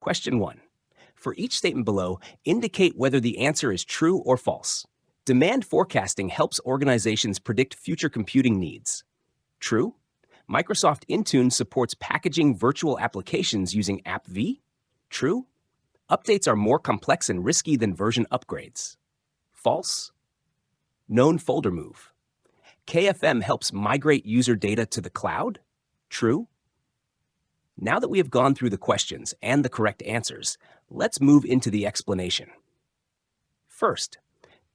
Question 1. For each statement below, indicate whether the answer is true or false. Demand forecasting helps organizations predict future computing needs. True. Microsoft Intune supports packaging virtual applications using AppV. True. Updates are more complex and risky than version upgrades. False. Known folder move. KFM helps migrate user data to the cloud. True. Now that we have gone through the questions and the correct answers, let's move into the explanation. First,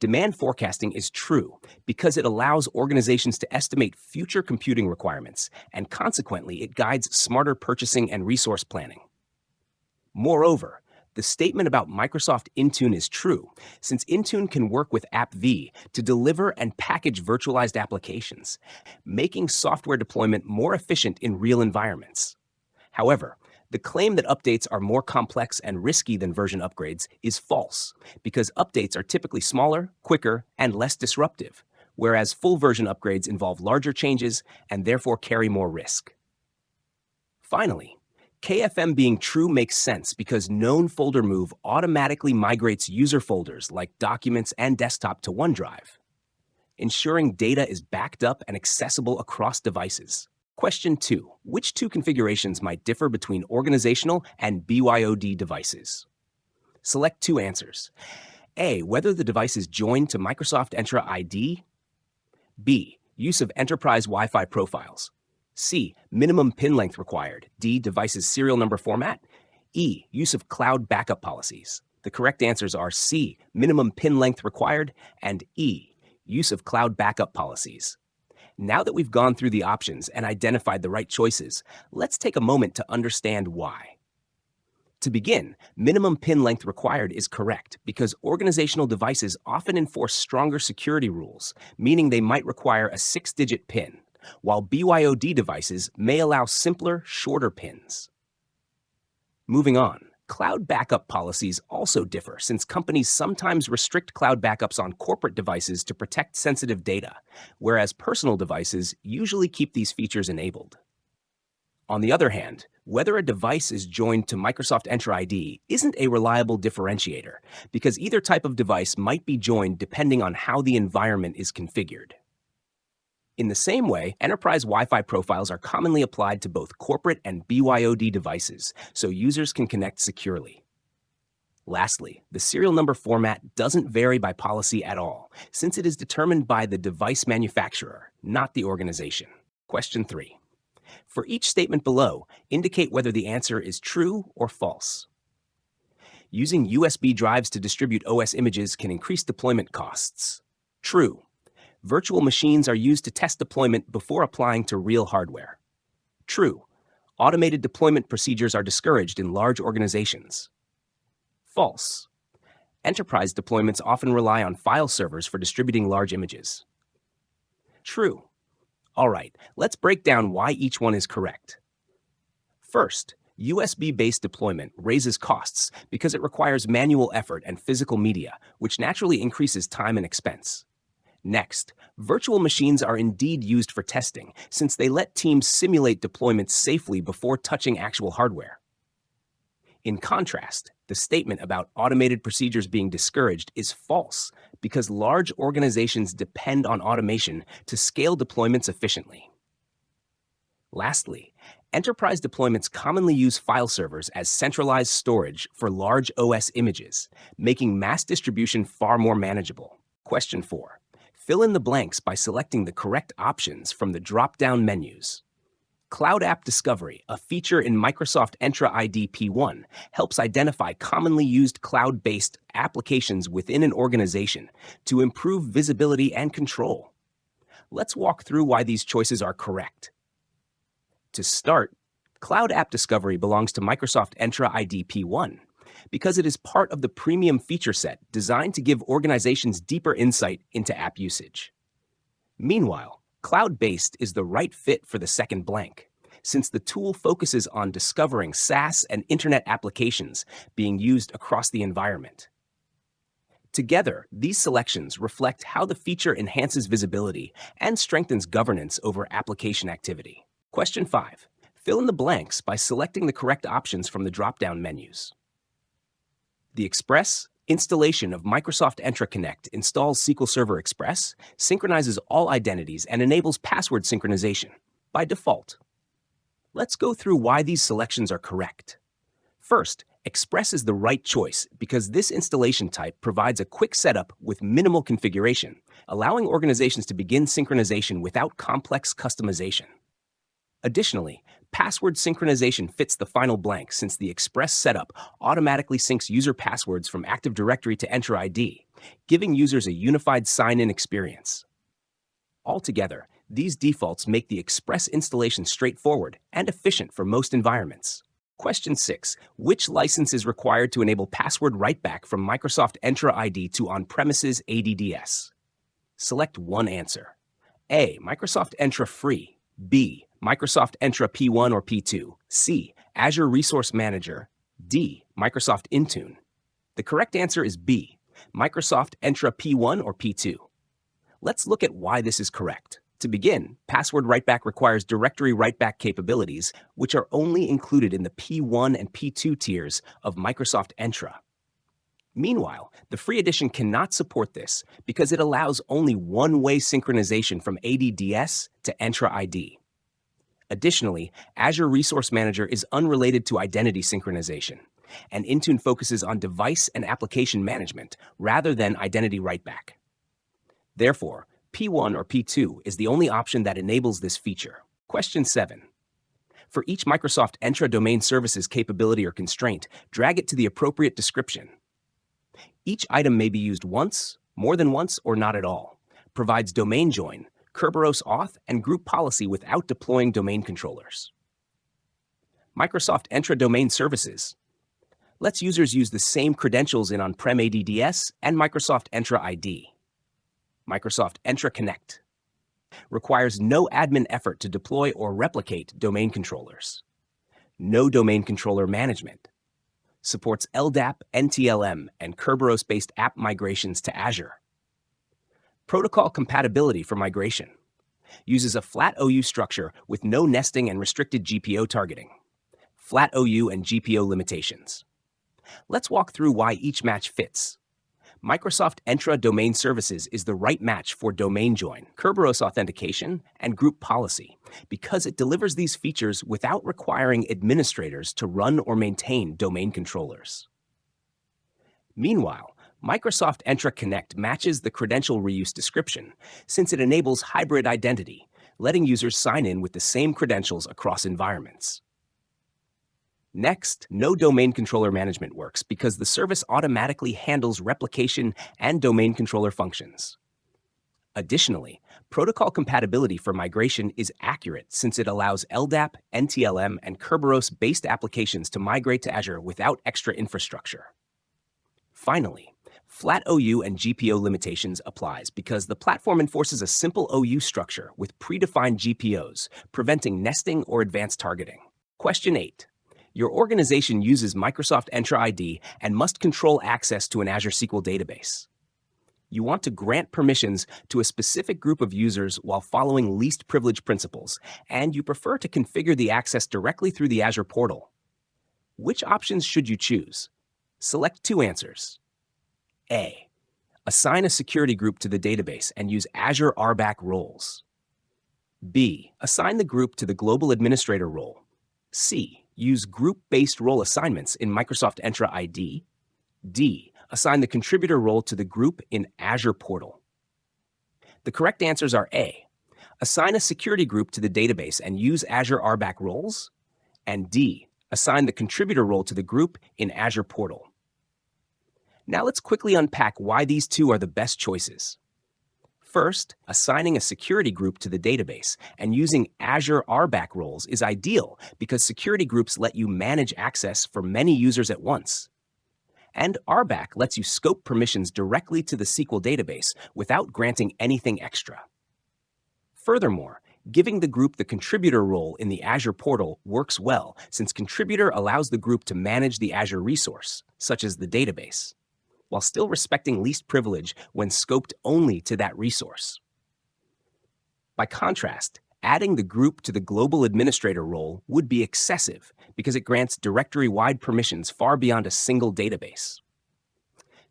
demand forecasting is true because it allows organizations to estimate future computing requirements, and consequently, it guides smarter purchasing and resource planning. Moreover, the statement about Microsoft Intune is true, since Intune can work with AppV to deliver and package virtualized applications, making software deployment more efficient in real environments. However, the claim that updates are more complex and risky than version upgrades is false, because updates are typically smaller, quicker, and less disruptive, whereas full version upgrades involve larger changes and therefore carry more risk. Finally, KFM being true makes sense because known folder move automatically migrates user folders like documents and desktop to OneDrive, ensuring data is backed up and accessible across devices. Question 2. Which two configurations might differ between organizational and BYOD devices? Select two answers. A. Whether the device is joined to Microsoft Entra ID. B. Use of enterprise Wi-Fi profiles. C. Minimum pin length required. D. Device's serial number format. E. Use of cloud backup policies. The correct answers are C. Minimum pin length required, and E. Use of cloud backup policies. Now that we've gone through the options and identified the right choices, let's take a moment to understand why. To begin, minimum pin length required is correct because organizational devices often enforce stronger security rules, meaning they might require a 6-digit PIN, while BYOD devices may allow simpler, shorter pins. Moving on. Cloud backup policies also differ since companies sometimes restrict cloud backups on corporate devices to protect sensitive data, whereas personal devices usually keep these features enabled. On the other hand, whether a device is joined to Microsoft Entra ID isn't a reliable differentiator because either type of device might be joined depending on how the environment is configured. In the same way, enterprise Wi-Fi profiles are commonly applied to both corporate and BYOD devices, so users can connect securely. Lastly, the serial number format doesn't vary by policy at all, since it is determined by the device manufacturer, not the organization. Question 3. For each statement below, indicate whether the answer is true or false. Using USB drives to distribute OS images can increase deployment costs. True. Virtual machines are used to test deployment before applying to real hardware. True. Automated deployment procedures are discouraged in large organizations. False. Enterprise deployments often rely on file servers for distributing large images. True. All right, let's break down why each one is correct. First, USB-based deployment raises costs because it requires manual effort and physical media, which naturally increases time and expense. Next, virtual machines are indeed used for testing, since they let teams simulate deployments safely before touching actual hardware. In contrast, the statement about automated procedures being discouraged is false because large organizations depend on automation to scale deployments efficiently. Lastly, enterprise deployments commonly use file servers as centralized storage for large OS images, making mass distribution far more manageable. Question 4. Fill in the blanks by selecting the correct options from the drop-down menus. Cloud App Discovery, a feature in Microsoft Entra ID P1, helps identify commonly used cloud-based applications within an organization to improve visibility and control. Let's walk through why these choices are correct. To start, Cloud App Discovery belongs to Microsoft Entra ID P1 because it is part of the premium feature set designed to give organizations deeper insight into app usage. Meanwhile, cloud-based is the right fit for the second blank, since the tool focuses on discovering SaaS and internet applications being used across the environment. Together, these selections reflect how the feature enhances visibility and strengthens governance over application activity. Question 5. Fill in the blanks by selecting the correct options from the drop-down menus. The Express installation of Microsoft Entra Connect installs SQL Server Express, synchronizes all identities, and enables password synchronization by default. Let's go through why these selections are correct. First, Express is the right choice because this installation type provides a quick setup with minimal configuration, allowing organizations to begin synchronization without complex customization. Additionally, password synchronization fits the final blank since the Express setup automatically syncs user passwords from Active Directory to Entra ID, giving users a unified sign-in experience. Altogether, these defaults make the Express installation straightforward and efficient for most environments. Question 6. Which license is required to enable password write-back from Microsoft Entra ID to on-premises ADDS? Select one answer. A. Microsoft Entra Free. B. Microsoft Entra P1 or P2. C. Azure Resource Manager. D. Microsoft Intune. The correct answer is B. Microsoft Entra P1 or P2. Let's look at why this is correct. To begin, password write-back requires directory write-back capabilities, which are only included in the P1 and P2 tiers of Microsoft Entra. Meanwhile, the free edition cannot support this because it allows only one-way synchronization from ADDS to Entra ID. Additionally, Azure Resource Manager is unrelated to identity synchronization, and Intune focuses on device and application management rather than identity write-back. Therefore, P1 or P2 is the only option that enables this feature. Question 7. For each Microsoft Entra Domain Services capability or constraint, drag it to the appropriate description. Each item may be used once, more than once, or not at all. Provides domain join, Kerberos auth, and group policy without deploying domain controllers. Microsoft Entra Domain Services lets users use the same credentials in on-prem ADDS and Microsoft Entra ID. Microsoft Entra Connect requires no admin effort to deploy or replicate domain controllers. No domain controller management. Supports LDAP, NTLM, and Kerberos-based app migrations to Azure. Protocol compatibility for migration. Uses a flat OU structure with no nesting and restricted GPO targeting. Flat OU and GPO limitations. Let's walk through why each match fits. Microsoft Entra Domain Services is the right match for domain join, Kerberos authentication, and group policy because it delivers these features without requiring administrators to run or maintain domain controllers. Meanwhile, Microsoft Entra Connect matches the credential reuse description since it enables hybrid identity, letting users sign in with the same credentials across environments. Next, no domain controller management works because the service automatically handles replication and domain controller functions. Additionally, protocol compatibility for migration is accurate since it allows LDAP, NTLM, and Kerberos-based applications to migrate to Azure without extra infrastructure. Finally, flat OU and GPO limitations applies because the platform enforces a simple OU structure with predefined GPOs, preventing nesting or advanced targeting. Question 8. Your organization uses Microsoft Entra ID and must control access to an Azure SQL database. You want to grant permissions to a specific group of users while following least privilege principles, and you prefer to configure the access directly through the Azure portal. Which options should you choose? Select two answers. A. Assign a security group to the database and use Azure RBAC roles. B. Assign the group to the Global Administrator role. C. Use group-based role assignments in Microsoft Entra ID. D. Assign the contributor role to the group in Azure portal. The correct answers are A. Assign a security group to the database and use Azure RBAC roles. And D. Assign the contributor role to the group in Azure portal. Now let's quickly unpack why these two are the best choices. First, assigning a security group to the database and using Azure RBAC roles is ideal because security groups let you manage access for many users at once. And RBAC lets you scope permissions directly to the SQL database without granting anything extra. Furthermore, giving the group the contributor role in the Azure portal works well since contributor allows the group to manage the Azure resource, such as the database, while still respecting least privilege when scoped only to that resource. By contrast, adding the group to the Global Administrator role would be excessive because it grants directory-wide permissions far beyond a single database.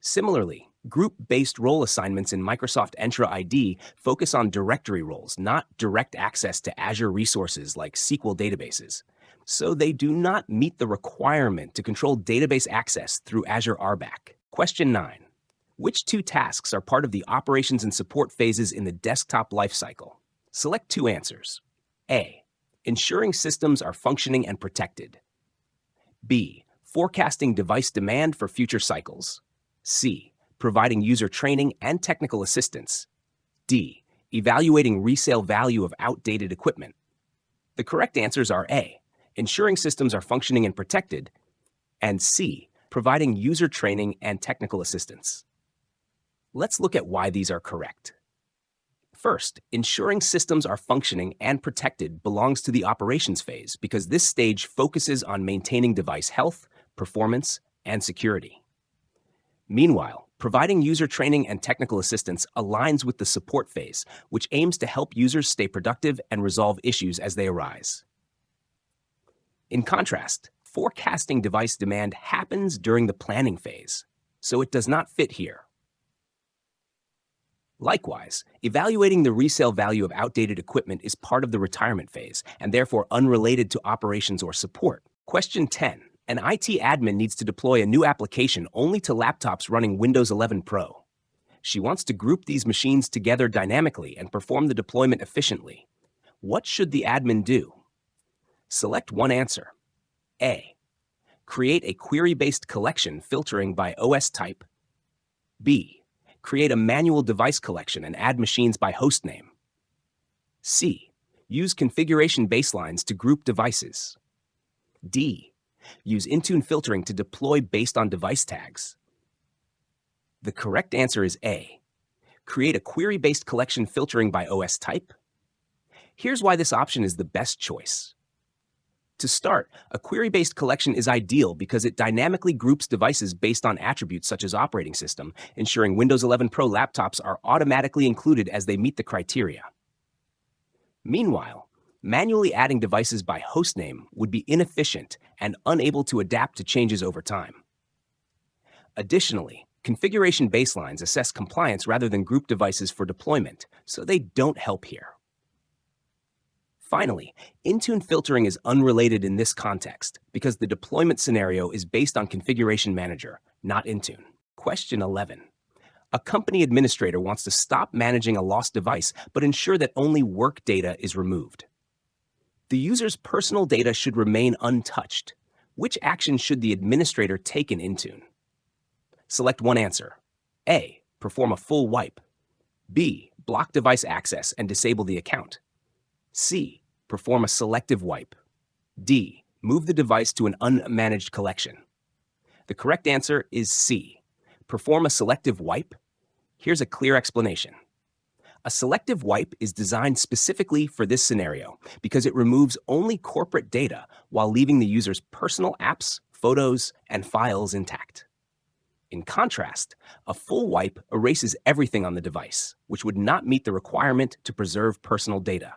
Similarly, group-based role assignments in Microsoft Entra ID focus on directory roles, not direct access to Azure resources like SQL databases. So they do not meet the requirement to control database access through Azure RBAC. Question 9. Which two tasks are part of the operations and support phases in the desktop lifecycle? Select two answers. A. Ensuring systems are functioning and protected. B. Forecasting device demand for future cycles. C. Providing user training and technical assistance. D. Evaluating resale value of outdated equipment. The correct answers are A. Ensuring systems are functioning and protected, and C. Providing user training and technical assistance. Let's look at why these are correct. First, ensuring systems are functioning and protected belongs to the operations phase because this stage focuses on maintaining device health, performance, and security. Meanwhile, providing user training and technical assistance aligns with the support phase, which aims to help users stay productive and resolve issues as they arise. In contrast, forecasting device demand happens during the planning phase, so it does not fit here. Likewise, evaluating the resale value of outdated equipment is part of the retirement phase and therefore unrelated to operations or support. Question 10. An IT admin needs to deploy a new application only to laptops running Windows 11 Pro. She wants to group these machines together dynamically and perform the deployment efficiently. What should the admin do? Select one answer. A. Create a query-based collection filtering by OS type. B. Create a manual device collection and add machines by hostname. C. Use configuration baselines to group devices. D. Use Intune filtering to deploy based on device tags. The correct answer is A. Create a query-based collection filtering by OS type. Here's why this option is the best choice. To start, a query-based collection is ideal because it dynamically groups devices based on attributes such as operating system, ensuring Windows 11 Pro laptops are automatically included as they meet the criteria. Meanwhile, manually adding devices by hostname would be inefficient and unable to adapt to changes over time. Additionally, configuration baselines assess compliance rather than group devices for deployment, so they don't help here. Finally, Intune filtering is unrelated in this context because the deployment scenario is based on Configuration Manager, not Intune. Question 11. A company administrator wants to stop managing a lost device but ensure that only work data is removed. The user's personal data should remain untouched. Which action should the administrator take in Intune? Select one answer. A. Perform a full wipe. B. Block device access and disable the account. C. Perform a selective wipe. D. Move the device to an unmanaged collection. The correct answer is C. Perform a selective wipe. Here's a clear explanation. A selective wipe is designed specifically for this scenario because it removes only corporate data while leaving the user's personal apps, photos, and files intact. In contrast, a full wipe erases everything on the device, which would not meet the requirement to preserve personal data.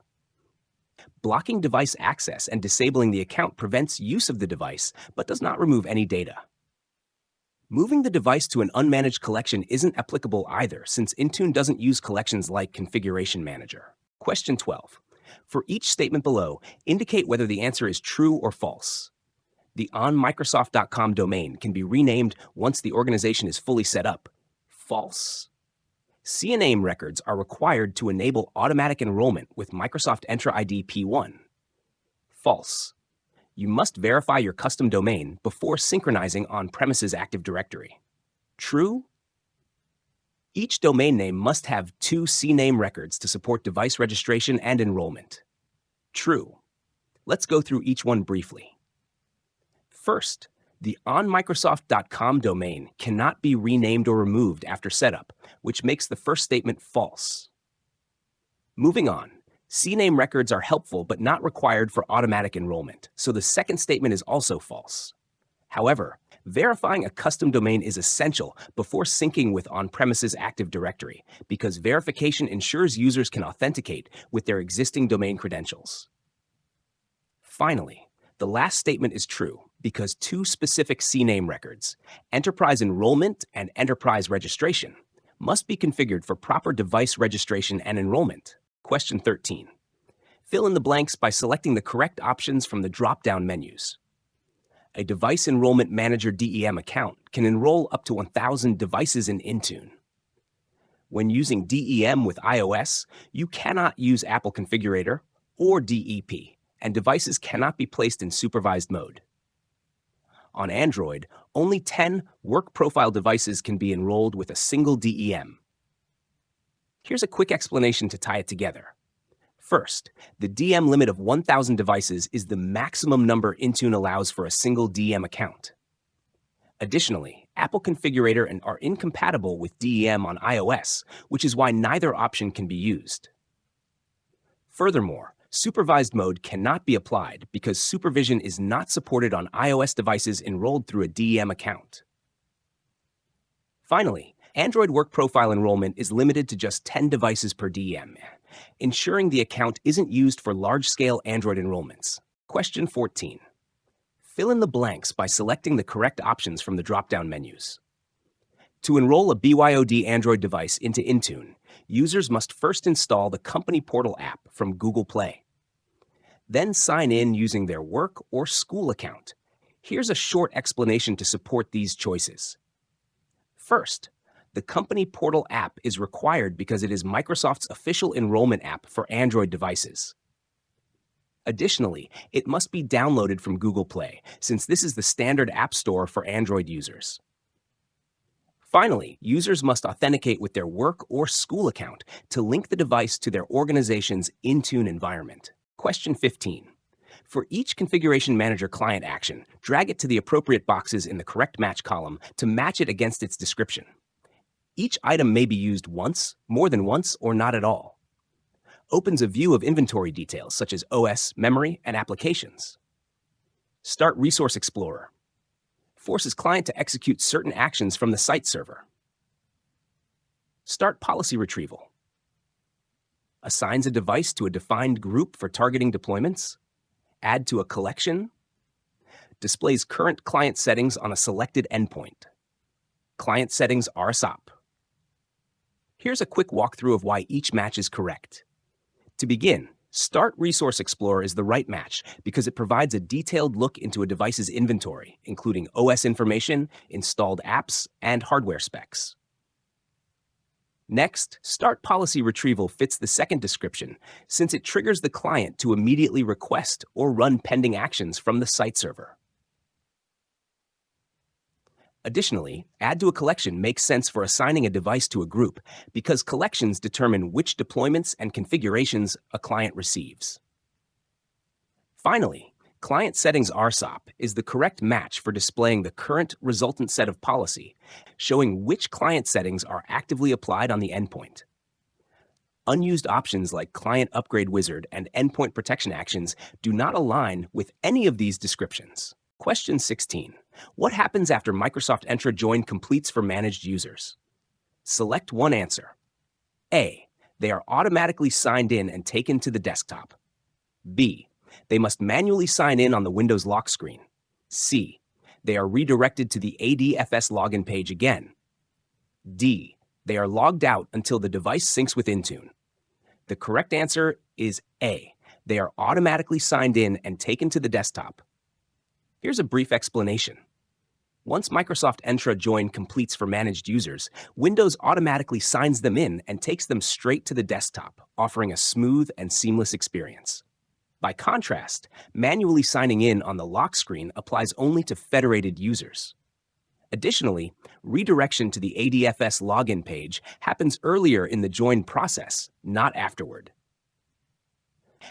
Blocking device access and disabling the account prevents use of the device, but does not remove any data. Moving the device to an unmanaged collection isn't applicable either, since Intune doesn't use collections like Configuration Manager. Question 12. For each statement below, indicate whether the answer is true or false. The onmicrosoft.com domain can be renamed once the organization is fully set up. False. CNAME records are required to enable automatic enrollment with Microsoft Entra ID P1. False. You must verify your custom domain before synchronizing on-premises Active Directory. True. Each domain name must have 2 CNAME records to support device registration and enrollment. True. Let's go through each one briefly. First, the onmicrosoft.com domain cannot be renamed or removed after setup, which makes the first statement false. Moving on, CNAME records are helpful but not required for automatic enrollment, so the second statement is also false. However, verifying a custom domain is essential before syncing with on-premises Active Directory because verification ensures users can authenticate with their existing domain credentials. Finally, the last statement is true Because two specific CNAME records, Enterprise Enrollment and Enterprise Registration, must be configured for proper device registration and enrollment. Question 13. Fill in the blanks by selecting the correct options from the drop-down menus. A Device Enrollment Manager DEM account can enroll up to 1,000 devices in Intune. When using DEM with iOS, you cannot use Apple Configurator or DEP, and devices cannot be placed in supervised mode. On Android, only 10 work profile devices can be enrolled with a single DEM. Here's a quick explanation to tie it together. First, the DM limit of 1,000 devices is the maximum number Intune allows for a single DM account. Additionally, Apple Configurator are incompatible with DEM on iOS, which is why neither option can be used. Furthermore, supervised mode cannot be applied because supervision is not supported on iOS devices enrolled through a DEM account. Finally, Android Work Profile enrollment is limited to just 10 devices per DEM, ensuring the account isn't used for large-scale Android enrollments. Question 14. Fill in the blanks by selecting the correct options from the drop-down menus. To enroll a BYOD Android device into Intune, users must first install the Company Portal app from Google Play. Then sign in using their work or school account. Here's a short explanation to support these choices. First, the Company Portal app is required because it is Microsoft's official enrollment app for Android devices. Additionally, it must be downloaded from Google Play, since this is the standard app store for Android users. Finally, users must authenticate with their work or school account to link the device to their organization's Intune environment. Question 15. For each Configuration Manager client action, drag it to the appropriate boxes in the correct match column to match it against its description. Each item may be used once, more than once, or not at all. Opens a view of inventory details such as OS, memory, and applications. Start Resource Explorer. Forces client to execute certain actions from the site server. Start Policy Retrieval. Assigns a device to a defined group for targeting deployments. Add to a collection. Displays current client settings on a selected endpoint. Client settings RSOP. Here's a quick walkthrough of why each match is correct. To begin, Start Resource Explorer is the right match because it provides a detailed look into a device's inventory, including OS information, installed apps, and hardware specs. Next, Start Policy Retrieval fits the second description since it triggers the client to immediately request or run pending actions from the site server. Additionally, Add to a collection makes sense for assigning a device to a group because collections determine which deployments and configurations a client receives. Finally, Client Settings RSOP is the correct match for displaying the current resultant set of policy, showing which client settings are actively applied on the endpoint. Unused options like Client Upgrade Wizard and Endpoint Protection Actions do not align with any of these descriptions. Question 16. What happens after Microsoft Entra Join completes for managed users? Select one answer. A. They are automatically signed in and taken to the desktop. B. They must manually sign in on the Windows lock screen. C. They are redirected to the ADFS login page again. D. They are logged out until the device syncs with Intune. The correct answer is A. They are automatically signed in and taken to the desktop. Here's a brief explanation. Once Microsoft Entra Join completes for managed users, Windows automatically signs them in and takes them straight to the desktop, offering a smooth and seamless experience. By contrast, manually signing in on the lock screen applies only to federated users. Additionally, redirection to the ADFS login page happens earlier in the join process, not afterward.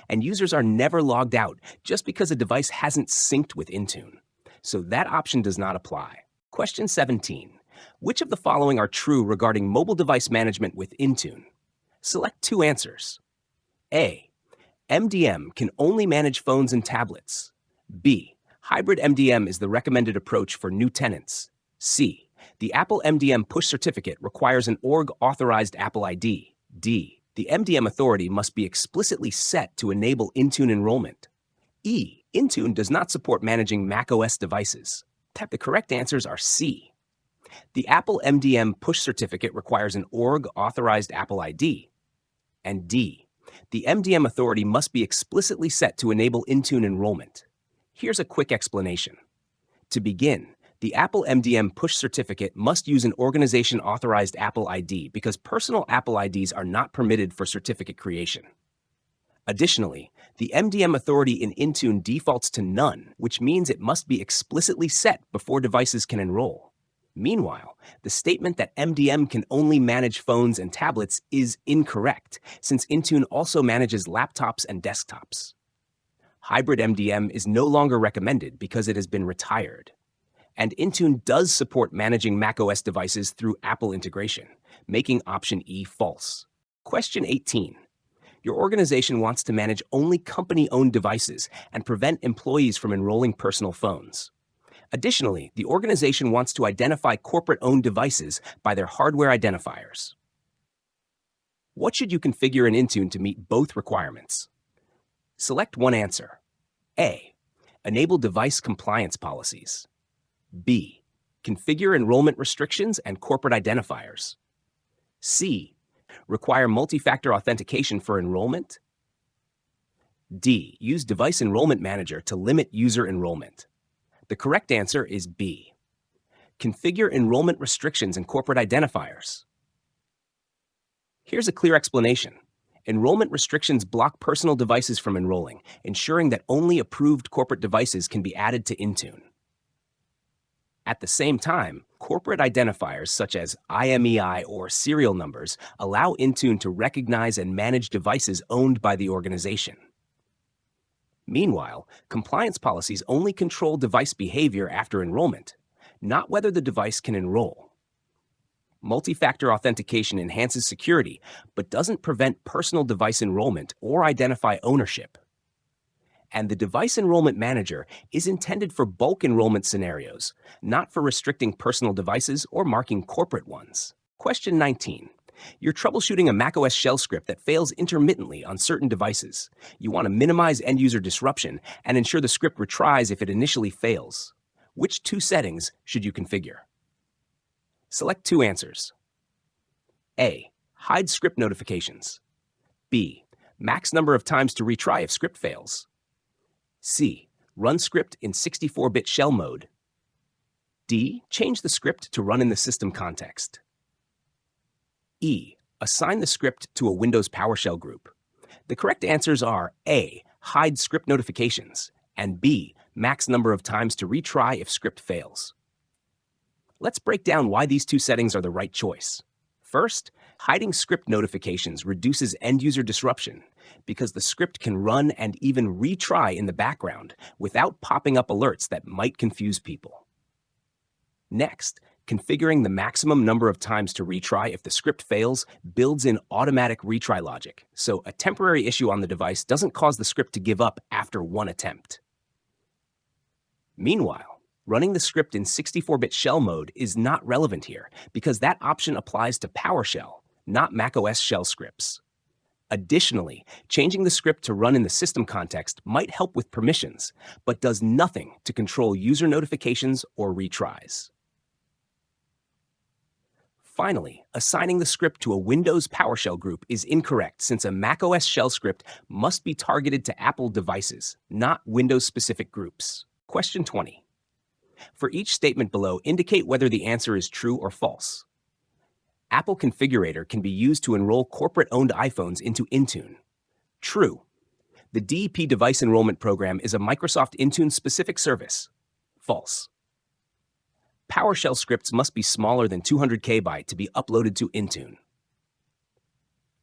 And users are never logged out just because a device hasn't synced with Intune. So that option does not apply. Question 17. Which of the following are true regarding mobile device management with Intune? Select two answers. A. MDM can only manage phones and tablets. B. Hybrid MDM is the recommended approach for new tenants. C. The Apple MDM push certificate requires an org-authorized Apple ID. D. The MDM authority must be explicitly set to enable Intune enrollment. E. Intune does not support managing macOS devices. The correct answers are C. The Apple MDM push certificate requires an org-authorized Apple ID. And D. The MDM authority must be explicitly set to enable Intune enrollment. Here's a quick explanation. To begin, the Apple MDM push certificate must use an organization-authorized Apple ID because personal Apple IDs are not permitted for certificate creation. Additionally, the MDM authority in Intune defaults to none, which means it must be explicitly set before devices can enroll. Meanwhile, the statement that MDM can only manage phones and tablets is incorrect, since Intune also manages laptops and desktops. Hybrid MDM is no longer recommended because it has been retired. And Intune does support managing macOS devices through Apple integration, making option E false. Question 18. Your organization wants to manage only company-owned devices and prevent employees from enrolling personal phones. Additionally, the organization wants to identify corporate-owned devices by their hardware identifiers. What should you configure in Intune to meet both requirements? Select one answer. A. Enable device compliance policies. B. Configure enrollment restrictions and corporate identifiers. C. Require multi-factor authentication for enrollment. D. Use Device Enrollment Manager to limit user enrollment. The correct answer is B. Configure enrollment restrictions and corporate identifiers. Here's a clear explanation. Enrollment restrictions block personal devices from enrolling, ensuring that only approved corporate devices can be added to Intune. At the same time, corporate identifiers such as IMEI or serial numbers allow Intune to recognize and manage devices owned by the organization. Meanwhile, compliance policies only control device behavior after enrollment, not whether the device can enroll. Multi-factor authentication enhances security, but doesn't prevent personal device enrollment or identify ownership. And the Device Enrollment Manager is intended for bulk enrollment scenarios, not for restricting personal devices or marking corporate ones. Question 19. You're troubleshooting a macOS shell script that fails intermittently on certain devices. You want to minimize end-user disruption and ensure the script retries if it initially fails. Which two settings should you configure? Select two answers. A. Hide script notifications. B. Max number of times to retry if script fails. C. Run script in 64-bit shell mode. D. Change the script to run in the system context. E. Assign the script to a Windows PowerShell group. The correct answers are A. Hide script notifications, and B. Max number of times to retry if script fails. Let's break down why these two settings are the right choice. First, hiding script notifications reduces end-user disruption because the script can run and even retry in the background without popping up alerts that might confuse people. Next, configuring the maximum number of times to retry if the script fails builds in automatic retry logic, so a temporary issue on the device doesn't cause the script to give up after one attempt. Meanwhile, running the script in 64-bit shell mode is not relevant here because that option applies to PowerShell, not macOS shell scripts. Additionally, changing the script to run in the system context might help with permissions, but does nothing to control user notifications or retries. Finally, assigning the script to a Windows PowerShell group is incorrect since a macOS shell script must be targeted to Apple devices, not Windows-specific groups. Question 20. For each statement below, indicate whether the answer is true or false. Apple Configurator can be used to enroll corporate-owned iPhones into Intune. True. The DEP Device Enrollment Program is a Microsoft Intune-specific service. False. PowerShell scripts must be smaller than 200 KB to be uploaded to Intune.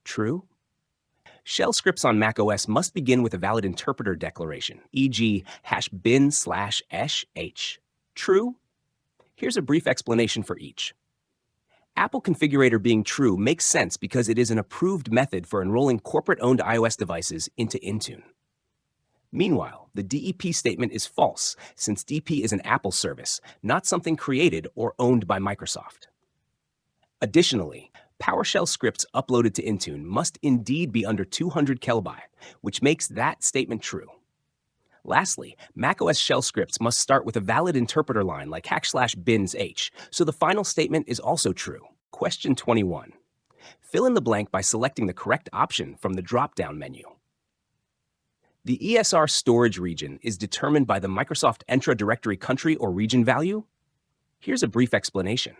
True. Shell scripts on macOS must begin with a valid interpreter declaration, e.g. #bin/sh. True. Here's a brief explanation for each. Apple Configurator being true makes sense because it is an approved method for enrolling corporate-owned iOS devices into Intune. Meanwhile, the DEP statement is false since DEP is an Apple service, not something created or owned by Microsoft. Additionally, PowerShell scripts uploaded to Intune must indeed be under 200 KB, which makes that statement true. Lastly, macOS shell scripts must start with a valid interpreter line like /bins-h, so the final statement is also true. Question 21. Fill in the blank by selecting the correct option from the drop-down menu. The ESR storage region is determined by the Microsoft Entra directory country or region value. Here's a brief explanation.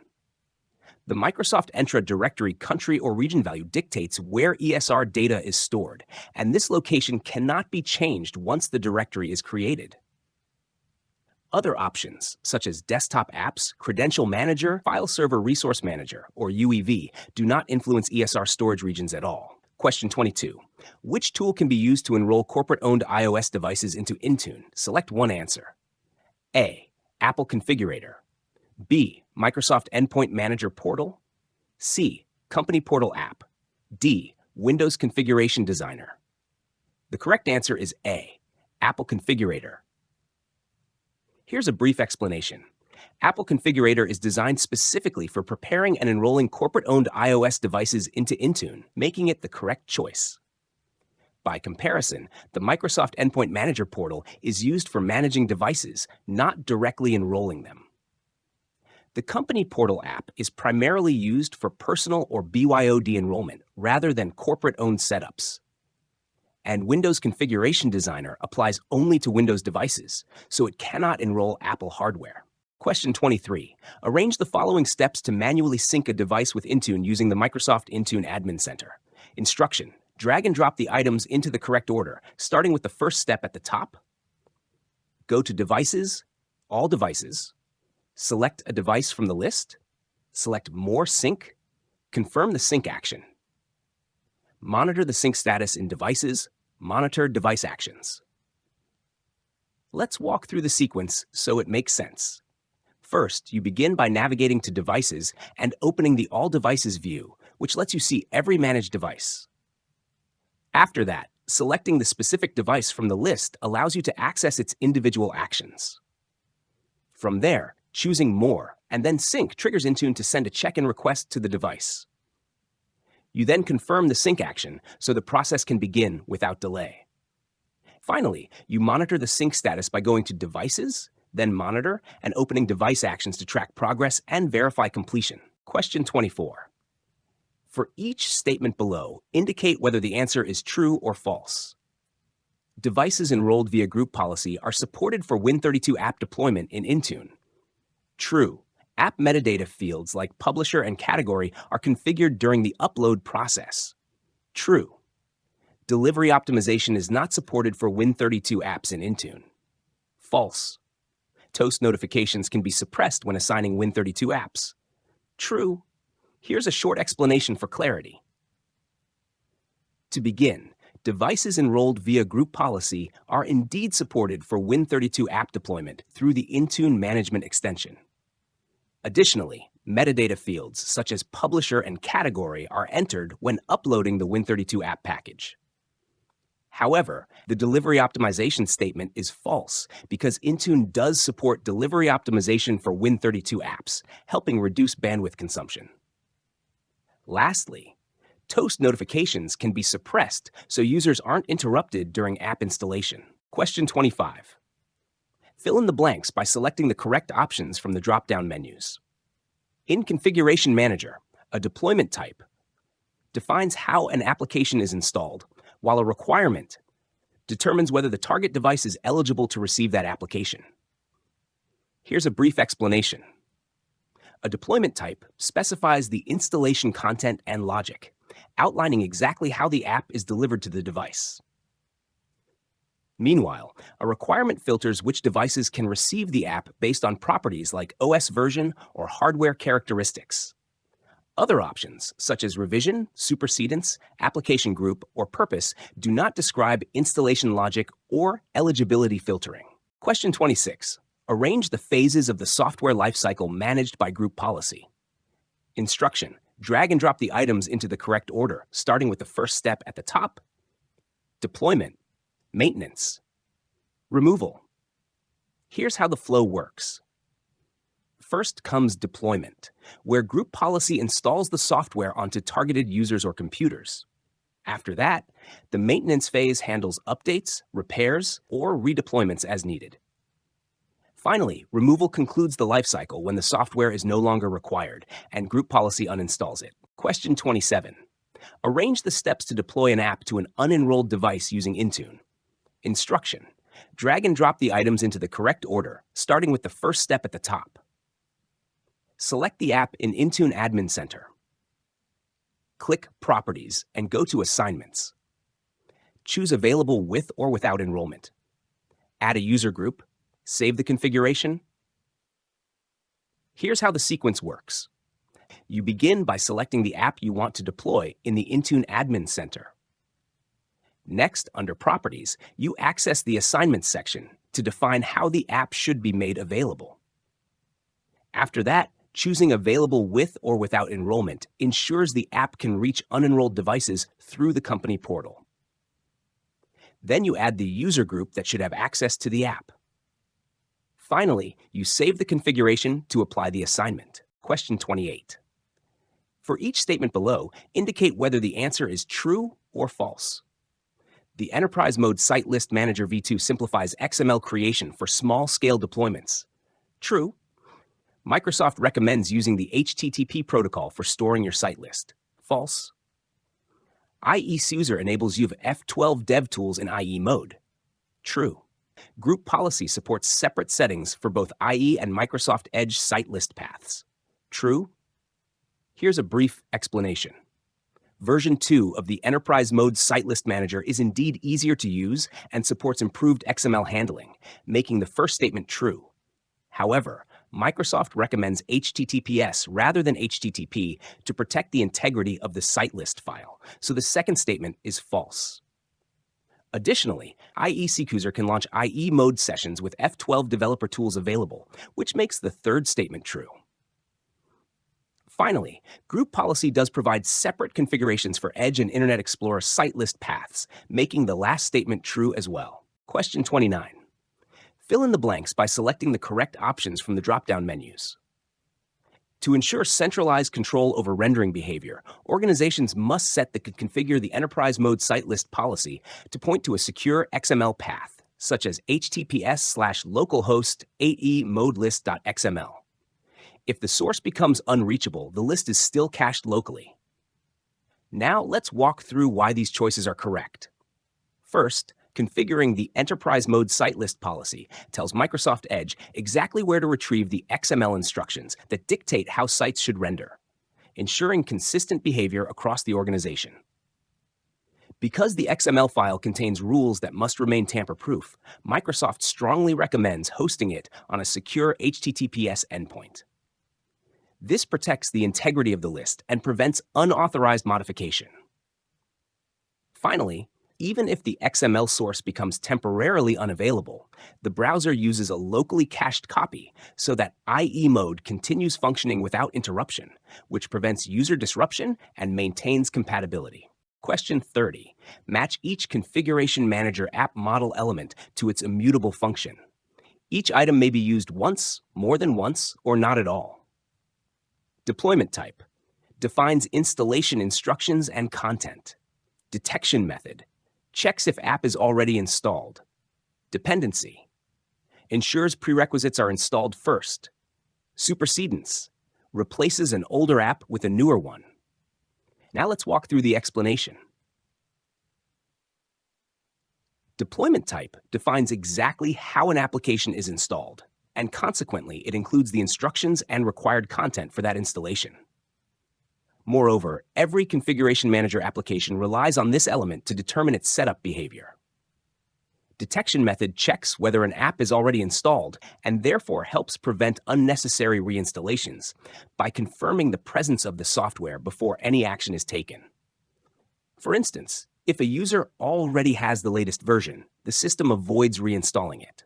The Microsoft Entra directory country or region value dictates where ESR data is stored, and this location cannot be changed once the directory is created. Other options, such as Desktop Apps, Credential Manager, File Server Resource Manager, or UEV, do not influence ESR storage regions at all. Question 22. Which tool can be used to enroll corporate-owned iOS devices into Intune? Select one answer. A. Apple Configurator. B. Microsoft Endpoint Manager Portal. C. Company Portal App. D. Windows Configuration Designer. The correct answer is A. Apple Configurator. Here's a brief explanation. Apple Configurator is designed specifically for preparing and enrolling corporate-owned iOS devices into Intune, making it the correct choice. By comparison, the Microsoft Endpoint Manager Portal is used for managing devices, not directly enrolling them. The Company Portal app is primarily used for personal or BYOD enrollment rather than corporate-owned setups. And Windows Configuration Designer applies only to Windows devices, so it cannot enroll Apple hardware. Question 23. Arrange the following steps to manually sync a device with Intune using the Microsoft Intune Admin Center. Instruction. Drag and drop the items into the correct order, starting with the first step at the top. Go to Devices, All Devices. Select a device from the list. Select More Sync. Confirm the sync action. Monitor the sync status in Devices. Monitor device actions. Let's walk through the sequence so it makes sense. First, you begin by navigating to Devices and opening the All Devices view, which lets you see every managed device. After that, selecting the specific device from the list allows you to access its individual actions. From there, choosing More and then Sync triggers Intune to send a check-in request to the device. You then confirm the sync action so the process can begin without delay. Finally, you monitor the sync status by going to Devices, then Monitor, and opening Device Actions to track progress and verify completion. Question 24. For each statement below, indicate whether the answer is true or false. Devices enrolled via group policy are supported for Win32 app deployment in Intune. True. App metadata fields like publisher and category are configured during the upload process. True. Delivery optimization is not supported for Win32 apps in Intune. False. Toast notifications can be suppressed when assigning Win32 apps. True. Here's a short explanation for clarity. To begin, devices enrolled via group policy are indeed supported for Win32 app deployment through the Intune management extension. Additionally, metadata fields such as publisher and category are entered when uploading the Win32 app package. However, the delivery optimization statement is false because Intune does support delivery optimization for Win32 apps, helping reduce bandwidth consumption. Lastly, Toast notifications can be suppressed so users aren't interrupted during app installation. Question 25. Fill in the blanks by selecting the correct options from the drop-down menus. In Configuration Manager, a deployment type defines how an application is installed, while a requirement determines whether the target device is eligible to receive that application. Here's a brief explanation. A deployment type specifies the installation content and logic, outlining exactly how the app is delivered to the device. Meanwhile, a requirement filters which devices can receive the app based on properties like OS version or hardware characteristics. Other options, such as revision, supersedence, application group, or purpose, do not describe installation logic or eligibility filtering. Question 26. Arrange the phases of the software lifecycle managed by group policy. Instruction. Drag and drop the items into the correct order, starting with the first step at the top. Deployment. Maintenance. Removal. Here's how the flow works. First comes deployment, where group policy installs the software onto targeted users or computers. After that, the maintenance phase handles updates, repairs, or redeployments as needed. Finally, removal concludes the lifecycle when the software is no longer required and group policy uninstalls it. Question 27. Arrange the steps to deploy an app to an unenrolled device using Intune. Instruction. Drag and drop the items into the correct order, starting with the first step at the top. Select the app in Intune Admin Center. Click Properties and go to Assignments. Choose Available with or without enrollment. Add a user group. Save the configuration. Here's how the sequence works. You begin by selecting the app you want to deploy in the Intune Admin Center. Next, under Properties, you access the Assignments section to define how the app should be made available. After that, choosing Available with or without enrollment ensures the app can reach unenrolled devices through the company portal. Then you add the user group that should have access to the app. Finally, you save the configuration to apply the assignment. Question 28. For each statement below, indicate whether the answer is true or false. The Enterprise Mode Site List Manager v2 simplifies XML creation for small-scale deployments. True. Microsoft recommends using the HTTP protocol for storing your site list. False. IE Suser enables you of F12 dev tools in IE mode. True. Group policy supports separate settings for both IE and Microsoft Edge site list paths. True. Here's a brief explanation. Version 2 of the Enterprise Mode Site List Manager is indeed easier to use and supports improved XML handling, making the first statement true. However, Microsoft recommends HTTPS rather than HTTP to protect the integrity of the site list file, so the second statement is false. Additionally, IE CQuser can launch IE mode sessions with F12 developer tools available, which makes the third statement true. Finally, group policy does provide separate configurations for Edge and Internet Explorer site list paths, making the last statement true as well. Question 29. Fill in the blanks by selecting the correct options from the drop-down menus. To ensure centralized control over rendering behavior, organizations must set the configure the Enterprise Mode Site List policy to point to a secure XML path, such as https:/localhost 8e_modelist.xml. If the source becomes unreachable, the list is still cached locally. Now let's walk through why these choices are correct. First, configuring the Enterprise Mode Site List policy tells Microsoft Edge exactly where to retrieve the XML instructions that dictate how sites should render, ensuring consistent behavior across the organization. Because the XML file contains rules that must remain tamper-proof, Microsoft strongly recommends hosting it on a secure HTTPS endpoint. This protects the integrity of the list and prevents unauthorized modification. Finally, even if the XML source becomes temporarily unavailable, the browser uses a locally cached copy so that IE mode continues functioning without interruption, which prevents user disruption and maintains compatibility. Question 30. Match each Configuration Manager app model element to its immutable function. Each item may be used once, more than once, or not at all. Deployment type defines installation instructions and content. Detection method checks if app is already installed. Dependency ensures prerequisites are installed first. Supersedence replaces an older app with a newer one. Now let's walk through the explanation. Deployment type defines exactly how an application is installed, and consequently, it includes the instructions and required content for that installation. Moreover, every Configuration Manager application relies on this element to determine its setup behavior. Detection method checks whether an app is already installed and therefore helps prevent unnecessary reinstallations by confirming the presence of the software before any action is taken. For instance, if a user already has the latest version, the system avoids reinstalling it.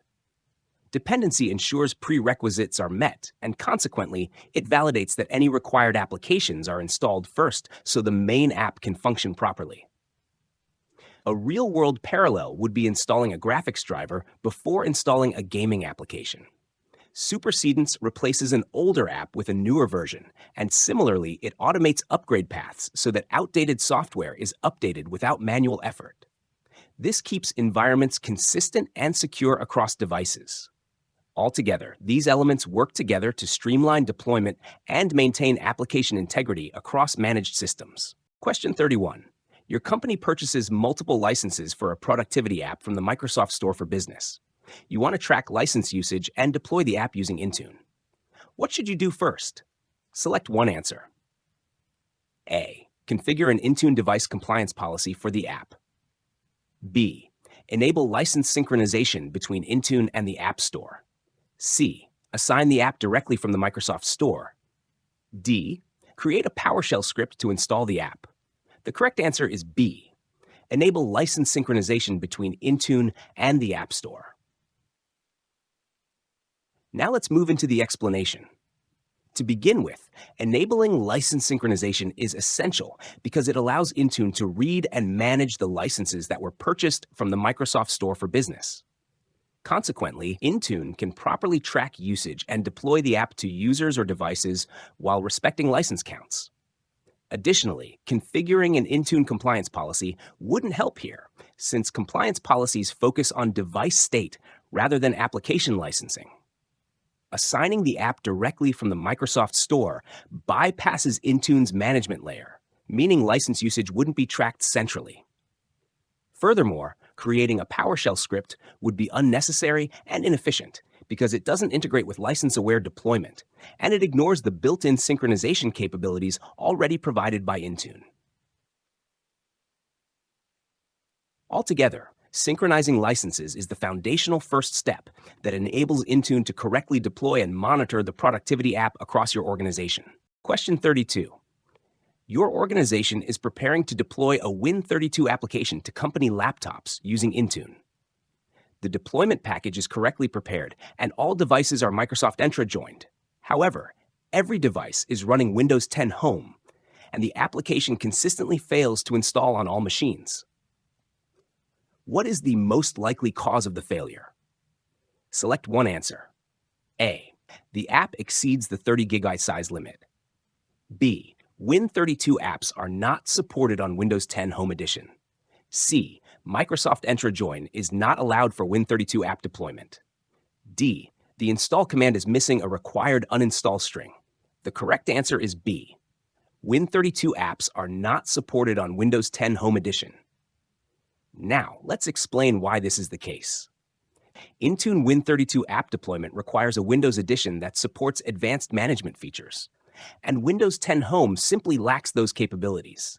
Dependency ensures prerequisites are met, and consequently, it validates that any required applications are installed first so the main app can function properly. A real-world parallel would be installing a graphics driver before installing a gaming application. Supersedence replaces an older app with a newer version, and similarly, it automates upgrade paths so that outdated software is updated without manual effort. This keeps environments consistent and secure across devices. Altogether, these elements work together to streamline deployment and maintain application integrity across managed systems. Question 31. Your company purchases multiple licenses for a productivity app from the Microsoft Store for Business. You want to track license usage and deploy the app using Intune. What should you do first? Select one answer. A. Configure an Intune device compliance policy for the app. B. Enable license synchronization between Intune and the App Store. C. Assign the app directly from the Microsoft Store. D. Create a PowerShell script to install the app. The correct answer is B. Enable license synchronization between Intune and the App Store. Now let's move into the explanation. To begin with, enabling license synchronization is essential because it allows Intune to read and manage the licenses that were purchased from the Microsoft Store for Business. Consequently, Intune can properly track usage and deploy the app to users or devices while respecting license counts. Additionally, configuring an Intune compliance policy wouldn't help here, since compliance policies focus on device state rather than application licensing. Assigning the app directly from the Microsoft Store bypasses Intune's management layer, meaning license usage wouldn't be tracked centrally. Furthermore, creating a PowerShell script would be unnecessary and inefficient because it doesn't integrate with license-aware deployment, and it ignores the built-in synchronization capabilities already provided by Intune. Altogether, synchronizing licenses is the foundational first step that enables Intune to correctly deploy and monitor the productivity app across your organization. Question 32. Your organization is preparing to deploy a Win32 application to company laptops using Intune. The deployment package is correctly prepared, and all devices are Microsoft Entra joined. However, every device is running Windows 10 Home, and the application consistently fails to install on all machines. What is the most likely cause of the failure? Select one answer. A. The app exceeds the 30 GB size limit. B. Win32 apps are not supported on Windows 10 Home Edition. C. Microsoft Entra Join is not allowed for Win32 app deployment. D. The install command is missing a required uninstall string. The correct answer is B. Win32 apps are not supported on Windows 10 Home Edition. Now, let's explain why this is the case. Intune Win32 app deployment requires a Windows edition that supports advanced management features, and Windows 10 Home simply lacks those capabilities.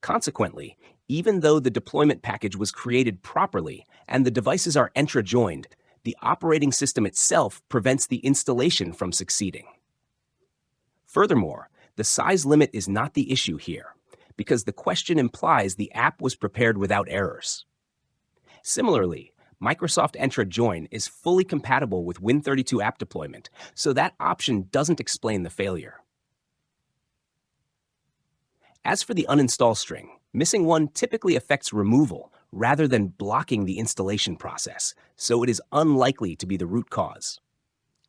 Consequently, even though the deployment package was created properly and the devices are Entra joined, the operating system itself prevents the installation from succeeding. Furthermore, the size limit is not the issue here, because the question implies the app was prepared without errors. Similarly, Microsoft Entra Join is fully compatible with Win32 app deployment, so that option doesn't explain the failure. As for the uninstall string, missing one typically affects removal rather than blocking the installation process, so it is unlikely to be the root cause.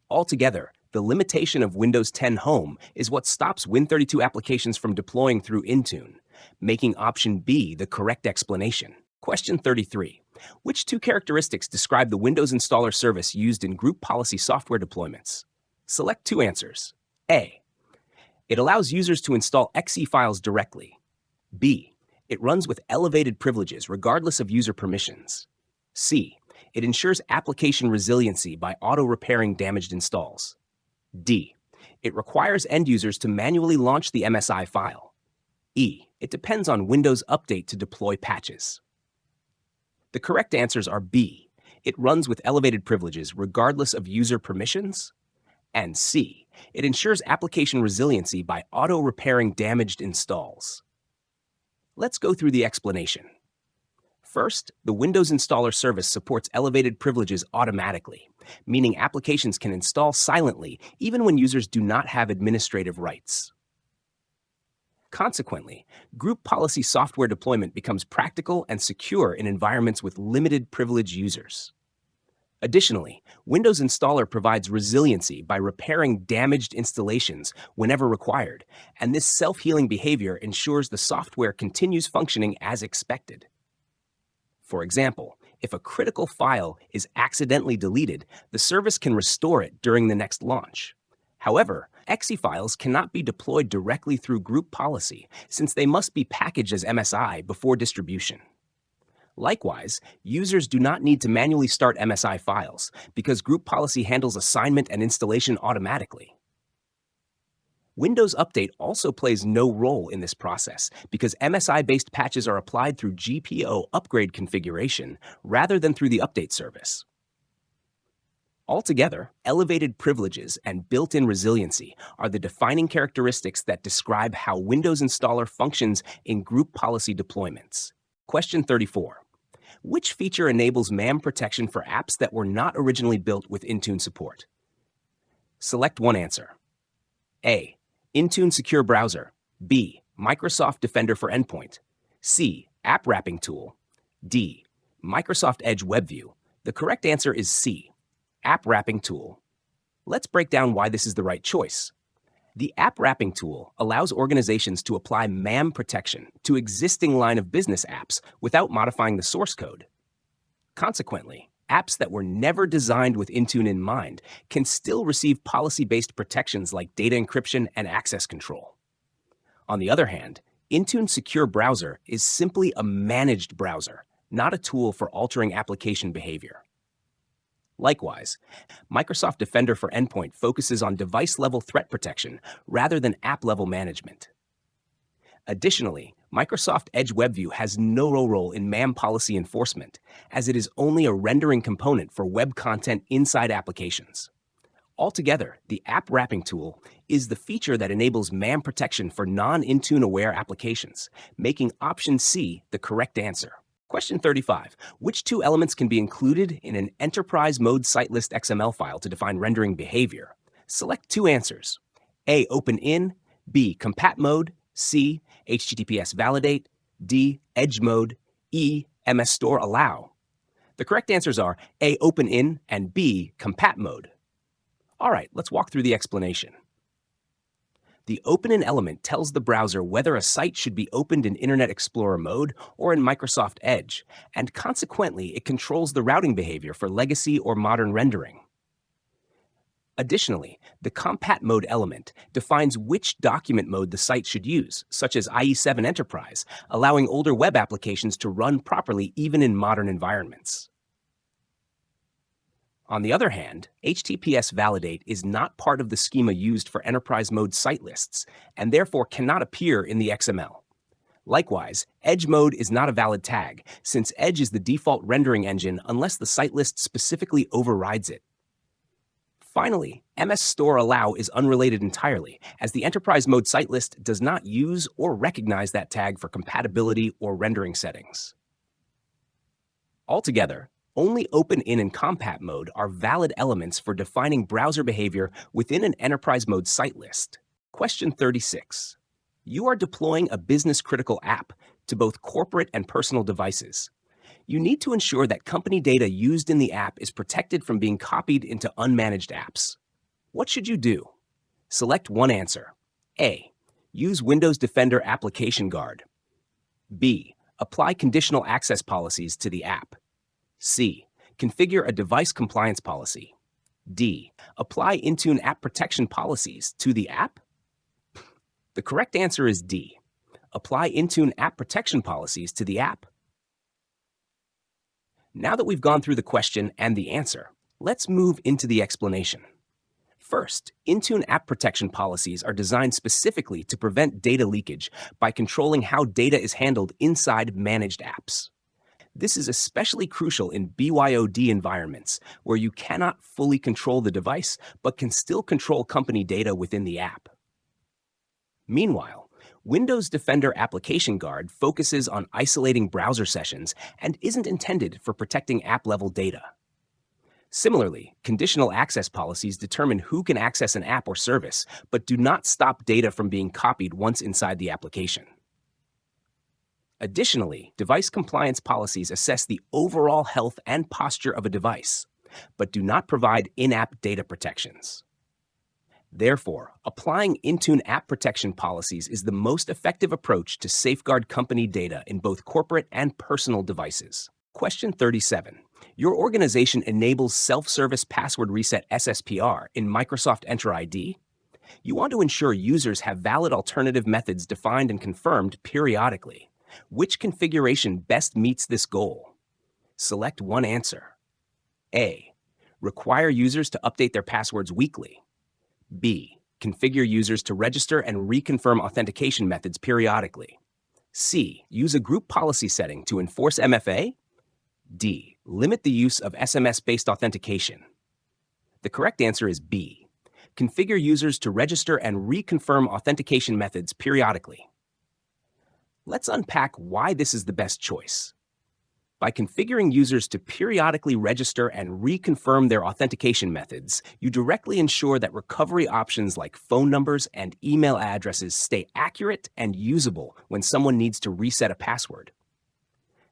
Altogether, the limitation of Windows 10 Home is what stops Win32 applications from deploying through Intune, making option B the correct explanation. Question 33. Which two characteristics describe the Windows installer service used in group policy software deployments? Select two answers. A. It allows users to install exe files directly. B. It runs with elevated privileges regardless of user permissions. C. It ensures application resiliency by auto-repairing damaged installs. D. It requires end users to manually launch the MSI file. E. It depends on Windows Update to deploy patches. The correct answers are B. It runs with elevated privileges regardless of user permissions. And C. It ensures application resiliency by auto-repairing damaged installs. Let's go through the explanation. First, the Windows installer service supports elevated privileges automatically, meaning applications can install silently even when users do not have administrative rights. Consequently, group policy software deployment becomes practical and secure in environments with limited privilege users. Additionally, Windows Installer provides resiliency by repairing damaged installations whenever required, and this self-healing behavior ensures the software continues functioning as expected. For example, if a critical file is accidentally deleted, the service can restore it during the next launch. However, exe files cannot be deployed directly through group policy since they must be packaged as MSI before distribution. Likewise, users do not need to manually start MSI files because group policy handles assignment and installation automatically. Windows Update also plays no role in this process because MSI-based patches are applied through GPO upgrade configuration rather than through the update service. Altogether, elevated privileges and built-in resiliency are the defining characteristics that describe how Windows Installer functions in group policy deployments. Question 34. Which feature enables MAM protection for apps that were not originally built with Intune support? Select one answer. A. Intune Secure Browser. B. Microsoft Defender for Endpoint. C. App Wrapping Tool. D. Microsoft Edge WebView. The correct answer is C. App Wrapping Tool. Let's break down why this is the right choice. The App Wrapping Tool allows organizations to apply MAM protection to existing line of business apps without modifying the source code. Consequently, apps that were never designed with Intune in mind can still receive policy-based protections like data encryption and access control. On the other hand, Intune Secure Browser is simply a managed browser, not a tool for altering application behavior. Likewise, Microsoft Defender for Endpoint focuses on device-level threat protection rather than app-level management. Additionally, Microsoft Edge WebView has no role in MAM policy enforcement, as it is only a rendering component for web content inside applications. Altogether, the App Wrapping Tool is the feature that enables MAM protection for non-Intune-aware applications, making option C the correct answer. Question 35. Which two elements can be included in an enterprise mode sitelist XML file to define rendering behavior? Select two answers. A. Open in. B. Compat mode. C. HTTPS validate. D. Edge mode. E. MS store allow. The correct answers are A. Open in and B. Compat mode. All right, let's walk through the explanation. The open-in element tells the browser whether a site should be opened in Internet Explorer mode or in Microsoft Edge, and consequently, it controls the routing behavior for legacy or modern rendering. Additionally, the Compat mode element defines which document mode the site should use, such as IE7 Enterprise, allowing older web applications to run properly even in modern environments. On the other hand, HTTPS validate is not part of the schema used for enterprise mode site lists, and therefore cannot appear in the XML. Likewise, Edge mode is not a valid tag, since Edge is the default rendering engine unless the site list specifically overrides it. Finally, MS store allow is unrelated entirely, as the enterprise mode site list does not use or recognize that tag for compatibility or rendering settings. Altogether, only open-in and compat mode are valid elements for defining browser behavior within an enterprise mode site list. Question 36. You are deploying a business-critical app to both corporate and personal devices. You need to ensure that company data used in the app is protected from being copied into unmanaged apps. What should you do? Select one answer. A. Use Windows Defender Application Guard. B. Apply conditional access policies to the app. C. Configure a device compliance policy. D. Apply Intune app protection policies to the app. The correct answer is D. Apply Intune app protection policies to the app. Now that we've gone through the question and the answer, let's move into the explanation. First, Intune app protection policies are designed specifically to prevent data leakage by controlling how data is handled inside managed apps. This is especially crucial in BYOD environments, where you cannot fully control the device, but can still control company data within the app. Meanwhile, Windows Defender Application Guard focuses on isolating browser sessions and isn't intended for protecting app-level data. Similarly, conditional access policies determine who can access an app or service, but do not stop data from being copied once inside the application. Additionally, device compliance policies assess the overall health and posture of a device. but do not provide in-app data protections. Therefore, applying Intune app protection policies is the most effective approach to safeguard company data in both corporate and personal devices. Question 37. Your organization enables self-service password reset SSPR in Microsoft Entra ID? You want to ensure users have valid alternative methods defined and confirmed periodically. Which configuration best meets this goal? Select one answer. A. Require users to update their passwords weekly. B. Configure users to register and reconfirm authentication methods periodically. C. Use a group policy setting to enforce MFA. D. Limit the use of SMS-based authentication. The correct answer is B. Configure users to register and reconfirm authentication methods periodically. Let's unpack why this is the best choice. By configuring users to periodically register and reconfirm their authentication methods, you directly ensure that recovery options like phone numbers and email addresses stay accurate and usable when someone needs to reset a password.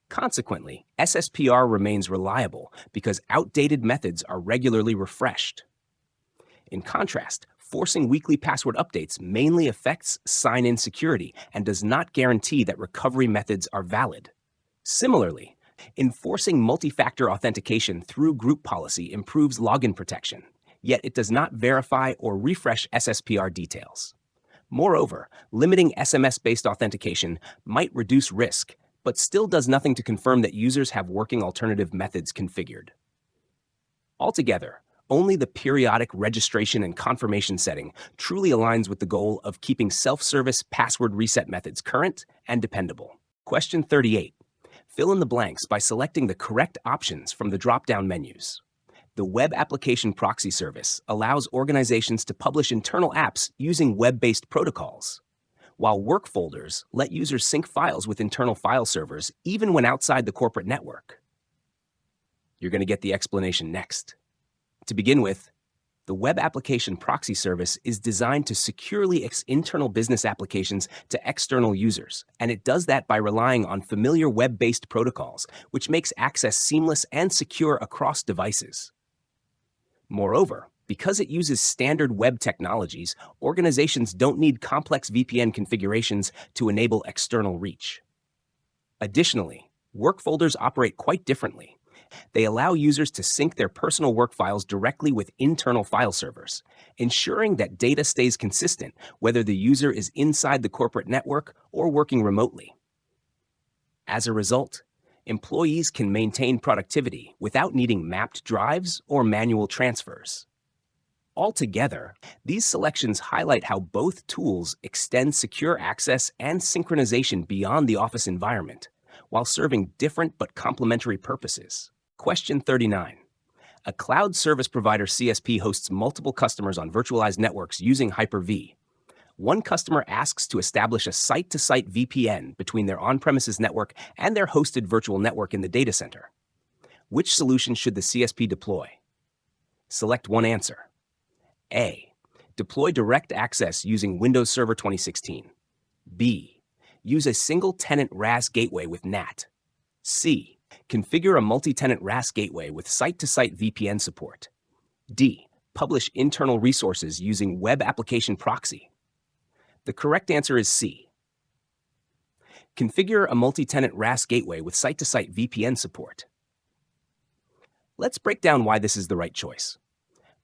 Consequently, SSPR remains reliable because outdated methods are regularly refreshed. In contrast, forcing weekly password updates mainly affects sign-in security and does not guarantee that recovery methods are valid. Similarly, enforcing multi-factor authentication through group policy improves login protection, yet it does not verify or refresh SSPR details. Moreover, limiting SMS-based authentication might reduce risk, but still does nothing to confirm that users have working alternative methods configured. Altogether, only the periodic registration and confirmation setting truly aligns with the goal of keeping self-service password reset methods current and dependable. Question 38. Fill in the blanks by selecting the correct options from the drop-down menus. The Web Application Proxy Service allows organizations to publish internal apps using web-based protocols, while work folders let users sync files with internal file servers even when outside the corporate network. You're going to get the explanation next. To begin with, the Web Application Proxy Service is designed to securely internal business applications to external users, and it does that by relying on familiar web-based protocols, which makes access seamless and secure across devices. Moreover, because it uses standard web technologies, organizations don't need complex VPN configurations to enable external reach. Additionally, work folders operate quite differently. They allow users to sync their personal work files directly with internal file servers, ensuring that data stays consistent whether the user is inside the corporate network or working remotely. As a result, employees can maintain productivity without needing mapped drives or manual transfers. Altogether, these selections highlight how both tools extend secure access and synchronization beyond the office environment, while serving different but complementary purposes. Question 39. A cloud service provider CSP hosts multiple customers on virtualized networks using Hyper-V. One customer asks to establish a site-to-site VPN between their on-premises network and their hosted virtual network in the data center. Which solution should the CSP deploy? Select one answer. A. Deploy direct access using Windows Server 2016. B. Use a single-tenant RAS gateway with NAT. C. Configure a multi-tenant RAS gateway with site-to-site VPN support. D. Publish internal resources using Web Application Proxy. The correct answer is C. Configure a multi-tenant RAS gateway with site-to-site VPN support. Let's break down why this is the right choice.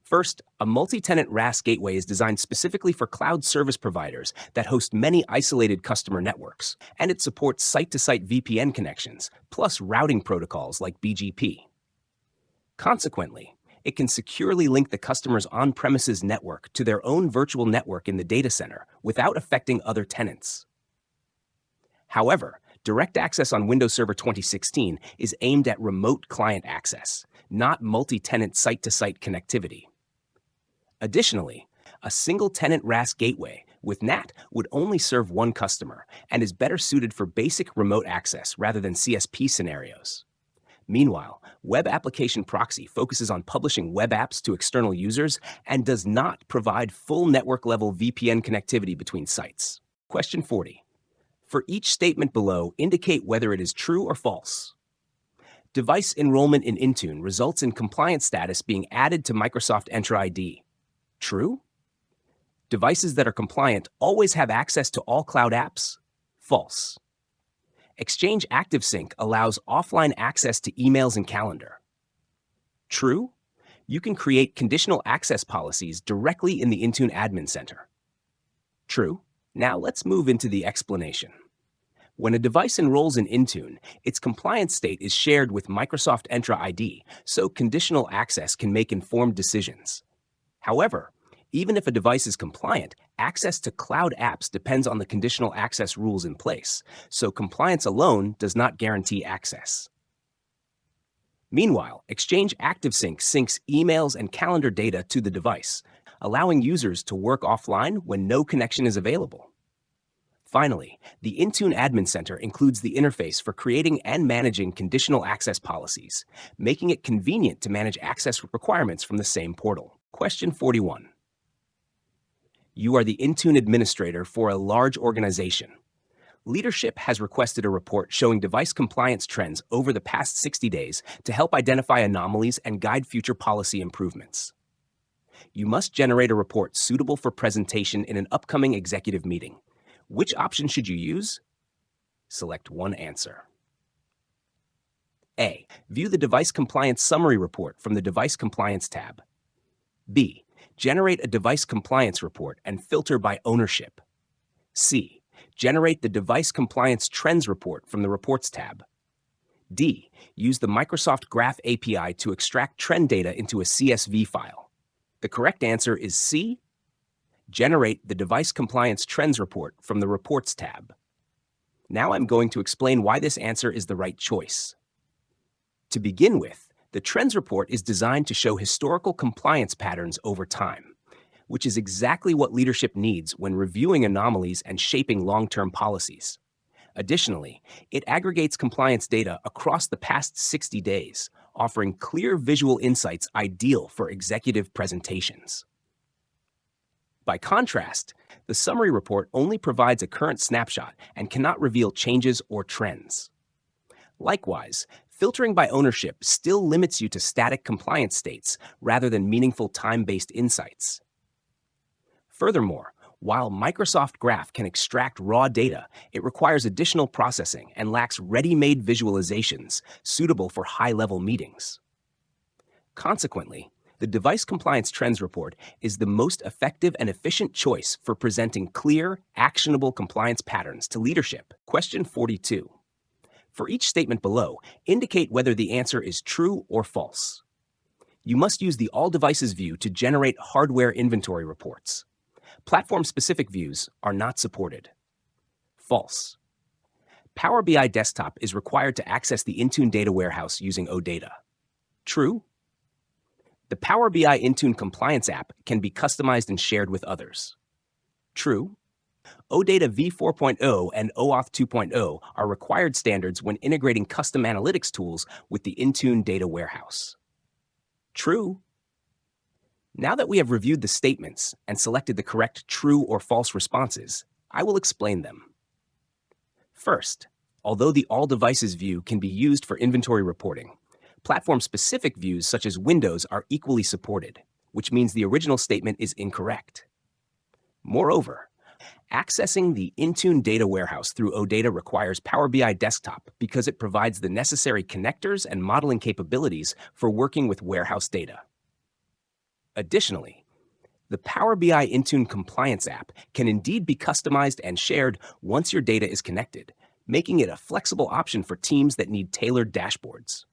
First, a multi-tenant RAS gateway is designed specifically for cloud service providers that host many isolated customer networks, and it supports site-to-site VPN connections, plus routing protocols like BGP. Consequently, it can securely link the customer's on-premises network to their own virtual network in the data center without affecting other tenants. However, direct access on Windows Server 2016 is aimed at remote client access, not multi-tenant site-to-site connectivity. Additionally, a single-tenant RAS gateway with NAT would only serve one customer and is better suited for basic remote access rather than CSP scenarios. Meanwhile, Web Application Proxy focuses on publishing web apps to external users and does not provide full network-level VPN connectivity between sites. Question 40. For each statement below, indicate whether it is true or false. Device enrollment in Intune results in compliance status being added to Microsoft Entra ID. True? Devices that are compliant always have access to all cloud apps. False. Exchange ActiveSync allows offline access to emails and calendar. True? You can create conditional access policies directly in the Intune Admin Center. True. Now let's move into the explanation. When a device enrolls in Intune, its compliance state is shared with Microsoft Entra ID, so conditional access can make informed decisions. However, even if a device is compliant, access to cloud apps depends on the conditional access rules in place, so compliance alone does not guarantee access. Meanwhile, Exchange ActiveSync syncs emails and calendar data to the device, allowing users to work offline when no connection is available. Finally, the Intune Admin Center includes the interface for creating and managing conditional access policies, making it convenient to manage access requirements from the same portal. Question 41. You are the Intune administrator for a large organization. Leadership has requested a report showing device compliance trends over the past 60 days to help identify anomalies and guide future policy improvements. You must generate a report suitable for presentation in an upcoming executive meeting. Which option should you use? Select one answer. A. View the Device Compliance Summary Report from the Device Compliance tab. B. Generate a Device Compliance Report and filter by ownership. C. Generate the Device Compliance Trends Report from the Reports tab. D. Use the Microsoft Graph API to extract trend data into a CSV file. The correct answer is C. Generate the Device Compliance Trends Report from the Reports tab. Now I'm going to explain why this answer is the right choice. To begin with, the Trends Report is designed to show historical compliance patterns over time, which is exactly what leadership needs when reviewing anomalies and shaping long-term policies. Additionally, it aggregates compliance data across the past 60 days, offering clear visual insights ideal for executive presentations. By contrast, the summary report only provides a current snapshot and cannot reveal changes or trends. Likewise, filtering by ownership still limits you to static compliance states rather than meaningful time-based insights. Furthermore, while Microsoft Graph can extract raw data, it requires additional processing and lacks ready-made visualizations suitable for high-level meetings. Consequently, the Device Compliance Trends Report is the most effective and efficient choice for presenting clear, actionable compliance patterns to leadership. Question 42. For each statement below, indicate whether the answer is true or false. You must use the All Devices view to generate hardware inventory reports. Platform-specific views are not supported. False. Power BI Desktop is required to access the Intune data warehouse using OData. True. The Power BI Intune Compliance app can be customized and shared with others. True. OData v4.0 and OAuth 2.0 are required standards when integrating custom analytics tools with the Intune data warehouse. True. Now that we have reviewed the statements and selected the correct true or false responses, I will explain them. First, although the All Devices view can be used for inventory reporting, platform-specific views such as Windows are equally supported, which means the original statement is incorrect. Moreover, accessing the Intune data warehouse through OData requires Power BI Desktop because it provides the necessary connectors and modeling capabilities for working with warehouse data. Additionally, the Power BI Intune Compliance app can indeed be customized and shared once your data is connected, making it a flexible option for teams that need tailored dashboards.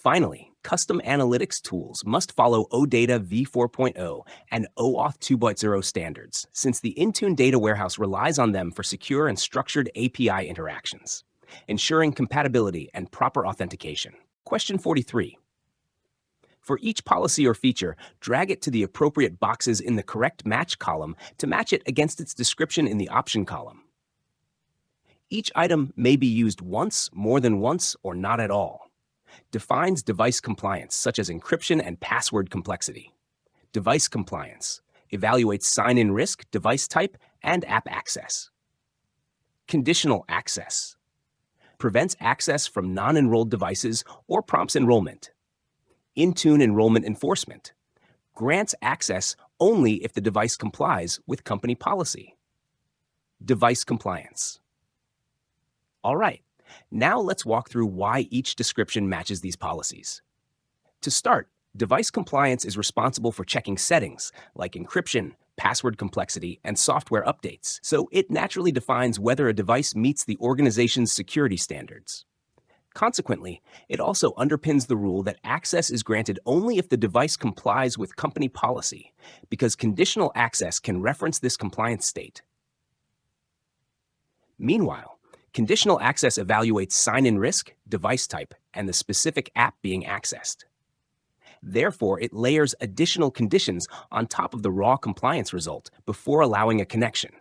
Finally, custom analytics tools must follow OData v4.0 and OAuth 2.0 standards, since the Intune data warehouse relies on them for secure and structured API interactions, ensuring compatibility and proper authentication. Question 43. For each policy or feature, drag it to the appropriate boxes in the correct match column to match it against its description in the option column. Each item may be used once, more than once, or not at all. Defines device compliance, such as encryption and password complexity. Device compliance evaluates sign-in risk, device type, and app access. Conditional access prevents access from non-enrolled devices or prompts enrollment. Intune enrollment enforcement grants access only if the device complies with company policy. Device compliance. All right, now let's walk through why each description matches these policies. To start, device compliance is responsible for checking settings like encryption, password complexity, and software updates, so it naturally defines whether a device meets the organization's security standards. Consequently, it also underpins the rule that access is granted only if the device complies with company policy, because conditional access can reference this compliance state. Meanwhile, conditional access evaluates sign-in risk, device type, and the specific app being accessed. Therefore, it layers additional conditions on top of the raw compliance result before allowing a connection.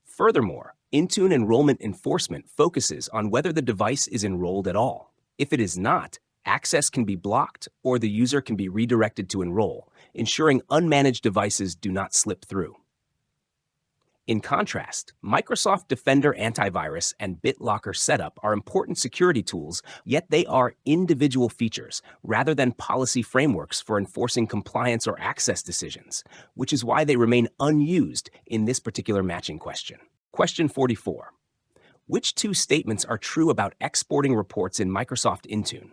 Furthermore, Intune enrollment enforcement focuses on whether the device is enrolled at all. If it is not, access can be blocked or the user can be redirected to enroll, ensuring unmanaged devices do not slip through. In contrast, Microsoft Defender Antivirus and BitLocker Setup are important security tools, yet they are individual features rather than policy frameworks for enforcing compliance or access decisions, which is why they remain unused in this particular matching question. Question 44. Which two statements are true about exporting reports in Microsoft Intune?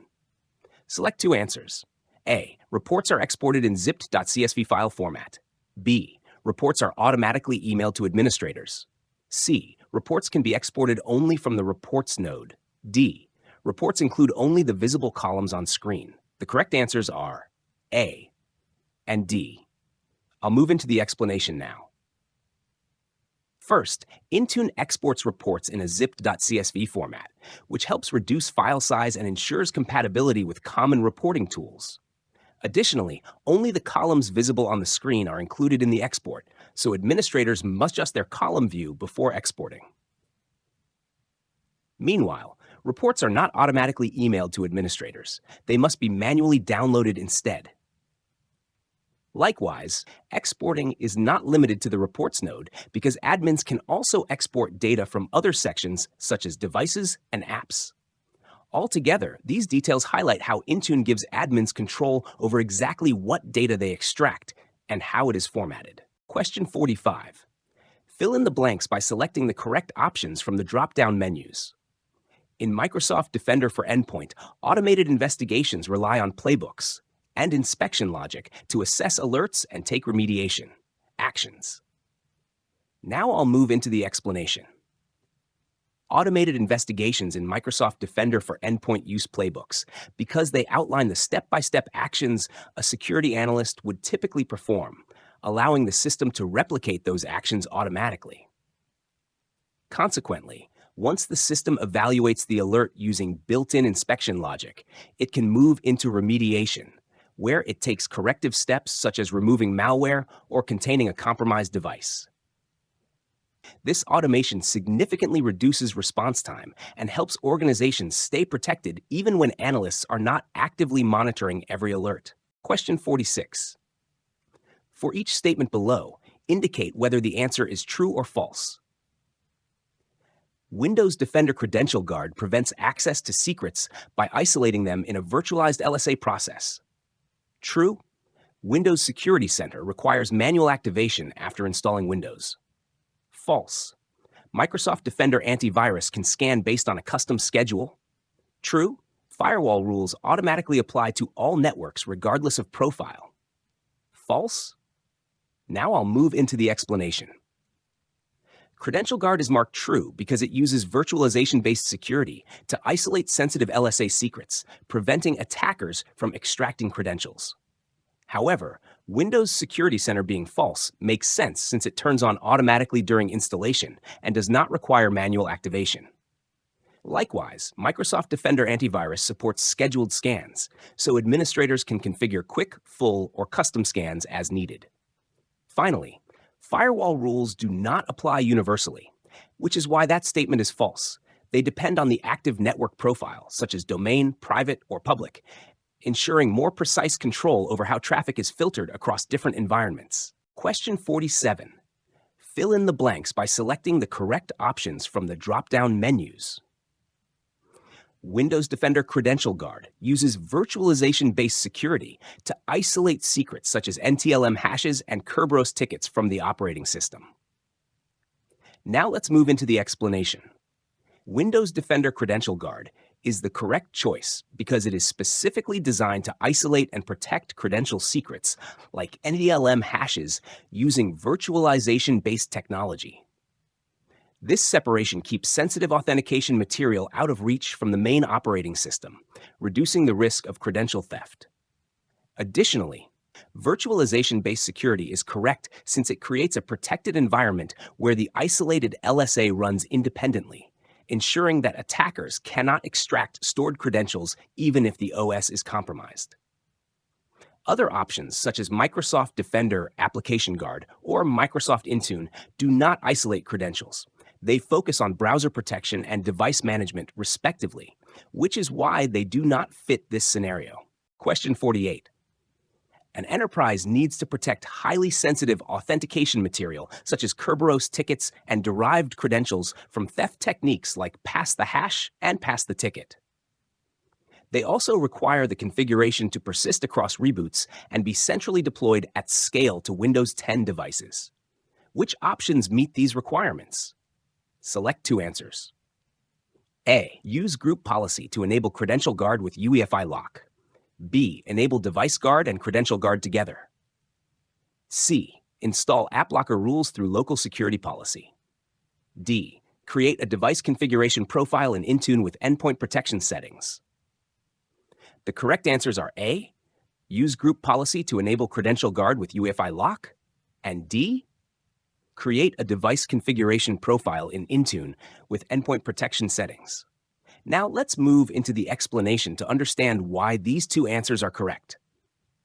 Select two answers. A. Reports are exported in zipped.csv file format. B. Reports are automatically emailed to administrators. C. Reports can be exported only from the Reports node. D. Reports include only the visible columns on screen. The correct answers are A and D. I'll move into the explanation now. First, Intune exports reports in a zipped.csv format, which helps reduce file size and ensures compatibility with common reporting tools. Additionally, only the columns visible on the screen are included in the export, so administrators must adjust their column view before exporting. Meanwhile, reports are not automatically emailed to administrators. They must be manually downloaded instead. Likewise, exporting is not limited to the Reports node because admins can also export data from other sections such as devices and apps. Altogether, these details highlight how Intune gives admins control over exactly what data they extract and how it is formatted. Question 45. Fill in the blanks by selecting the correct options from the drop-down menus. In Microsoft Defender for Endpoint, automated investigations rely on playbooks and inspection logic to assess alerts and take remediation actions. Now I'll move into the explanation. Automated investigations in Microsoft Defender for Endpoint use playbooks because they outline the step-by-step actions a security analyst would typically perform, allowing the system to replicate those actions automatically. Consequently, once the system evaluates the alert using built-in inspection logic, it can move into remediation, where it takes corrective steps such as removing malware or containing a compromised device. This automation significantly reduces response time and helps organizations stay protected even when analysts are not actively monitoring every alert. Question 46. For each statement below, indicate whether the answer is true or false. Windows Defender Credential Guard prevents access to secrets by isolating them in a virtualized LSA process. True, Windows Security Center requires manual activation after installing Windows. False, Microsoft Defender Antivirus can scan based on a custom schedule. True, firewall rules automatically apply to all networks regardless of profile. False? Now I'll move into the explanation. Credential Guard is marked true because it uses virtualization-based security to isolate sensitive LSA secrets, preventing attackers from extracting credentials. However, Windows Security Center being false makes sense since it turns on automatically during installation and does not require manual activation. Likewise, Microsoft Defender Antivirus supports scheduled scans, so administrators can configure quick, full, or custom scans as needed. Finally, firewall rules do not apply universally, which is why that statement is false. They depend on the active network profile, such as domain, private, or public, ensuring more precise control over how traffic is filtered across different environments. Question 47. Fill in the blanks by selecting the correct options from the drop-down menus. Windows Defender Credential Guard uses virtualization-based security to isolate secrets such as NTLM hashes and Kerberos tickets from the operating system. Now let's move into the explanation. Windows Defender Credential Guard is the correct choice because it is specifically designed to isolate and protect credential secrets like NTLM hashes using virtualization-based technology. This separation keeps sensitive authentication material out of reach from the main operating system, reducing the risk of credential theft. Additionally, virtualization-based security is correct since it creates a protected environment where the isolated LSA runs independently, ensuring that attackers cannot extract stored credentials even if the OS is compromised. Other options, such as Microsoft Defender Application Guard or Microsoft Intune, do not isolate credentials. They focus on browser protection and device management, respectively, which is why they do not fit this scenario. Question 48. An enterprise needs to protect highly sensitive authentication material, such as Kerberos tickets and derived credentials from theft techniques like pass the hash and pass the ticket. They also require the configuration to persist across reboots and be centrally deployed at scale to Windows 10 devices. Which options meet these requirements? Select two answers. A. Use group policy to enable Credential Guard with UEFI lock. B. Enable Device Guard and Credential Guard together. C. Install AppLocker rules through local security policy. D. Create a device configuration profile in Intune with endpoint protection settings. The correct answers are A. Use group policy to enable Credential Guard with UEFI lock, and D. Create a device configuration profile in Intune with endpoint protection settings. Now let's move into the explanation to understand why these two answers are correct.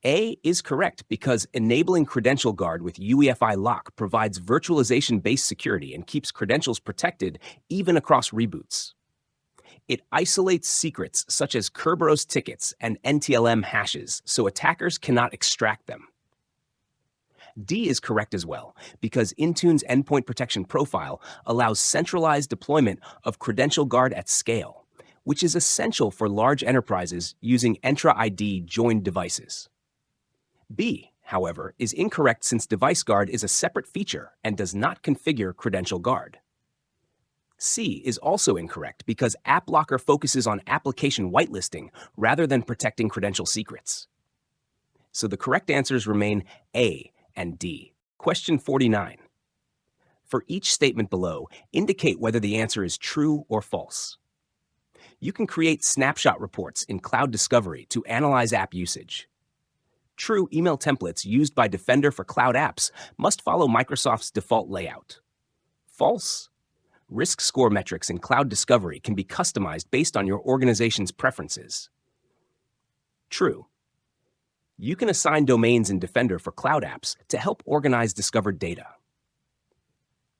A is correct because enabling Credential Guard with UEFI lock provides virtualization-based security and keeps credentials protected even across reboots. It isolates secrets such as Kerberos tickets and NTLM hashes so attackers cannot extract them. D is correct as well, because Intune's endpoint protection profile allows centralized deployment of Credential Guard at scale, which is essential for large enterprises using Entra ID joined devices. B, however, is incorrect since Device Guard is a separate feature and does not configure Credential Guard. C is also incorrect because AppLocker focuses on application whitelisting rather than protecting credential secrets. So the correct answers remain A and D. Question 49. For each statement below, indicate whether the answer is true or false. You can create snapshot reports in Cloud Discovery to analyze app usage. True email templates used by Defender for cloud apps must follow Microsoft's default layout. False. Risk score metrics in Cloud Discovery can be customized based on your organization's preferences. True. You can assign domains in Defender for cloud apps to help organize discovered data.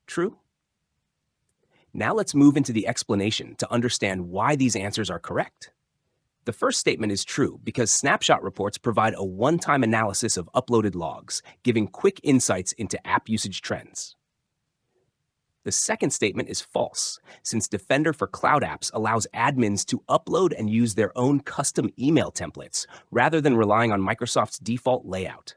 True. Now let's move into the explanation to understand why these answers are correct. The first statement is true because snapshot reports provide a one-time analysis of uploaded logs, giving quick insights into app usage trends. The second statement is false, since Defender for cloud apps allows admins to upload and use their own custom email templates rather than relying on Microsoft's default layout.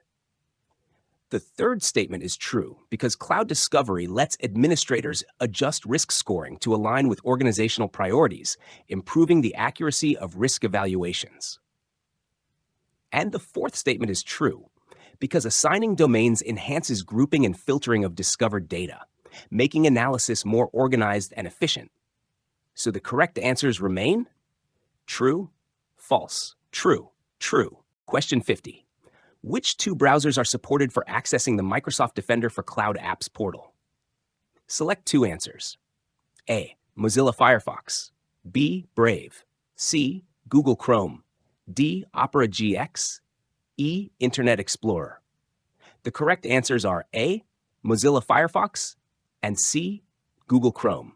The third statement is true because Cloud Discovery lets administrators adjust risk scoring to align with organizational priorities, improving the accuracy of risk evaluations. And the fourth statement is true because assigning domains enhances grouping and filtering of discovered data, making analysis more organized and efficient. So the correct answers remain true, false, true, true. Question 50. Which two browsers are supported for accessing the Microsoft Defender for Cloud Apps portal? Select two answers. A. Mozilla Firefox. B. Brave. C. Google Chrome. D. Opera GX. E. Internet Explorer. The correct answers are A. Mozilla Firefox and C. Google Chrome.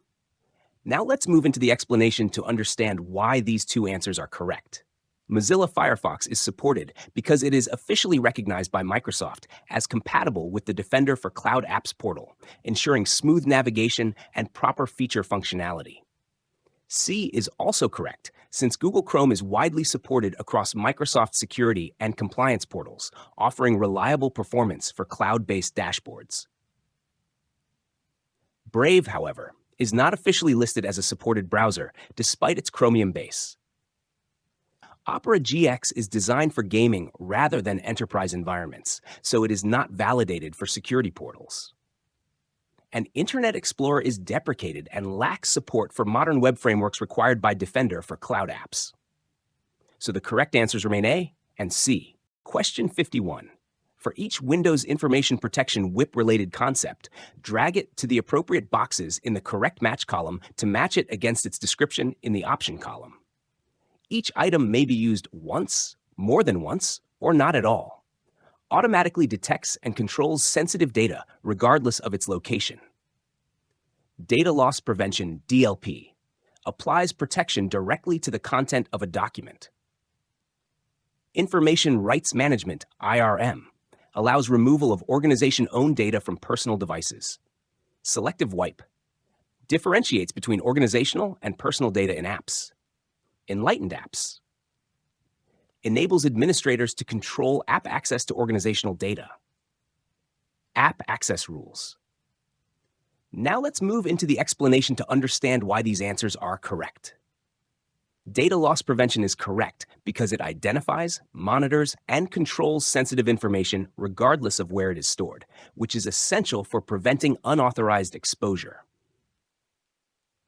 Now let's move into the explanation to understand why these two answers are correct. Mozilla Firefox is supported because it is officially recognized by Microsoft as compatible with the Defender for Cloud Apps portal, ensuring smooth navigation and proper feature functionality. C is also correct, since Google Chrome is widely supported across Microsoft security and compliance portals, offering reliable performance for cloud-based dashboards. Brave, however, is not officially listed as a supported browser, despite its Chromium base. Opera GX is designed for gaming rather than enterprise environments, so it is not validated for security portals. And Internet Explorer is deprecated and lacks support for modern web frameworks required by Defender for cloud apps. So the correct answers remain A and C. Question 51. For each Windows Information Protection WIP-related concept, drag it to the appropriate boxes in the correct match column to match it against its description in the option column. Each item may be used once, more than once, or not at all. Automatically detects and controls sensitive data regardless of its location. Data loss prevention, DLP, applies protection directly to the content of a document. Information rights management, IRM, allows removal of organization-owned data from personal devices. Selective wipe differentiates between organizational and personal data in apps. Enlightened apps enables administrators to control app access to organizational data. App access rules. Now let's move into the explanation to understand why these answers are correct. Data loss prevention is correct because it identifies, monitors, and controls sensitive information regardless of where it is stored, which is essential for preventing unauthorized exposure.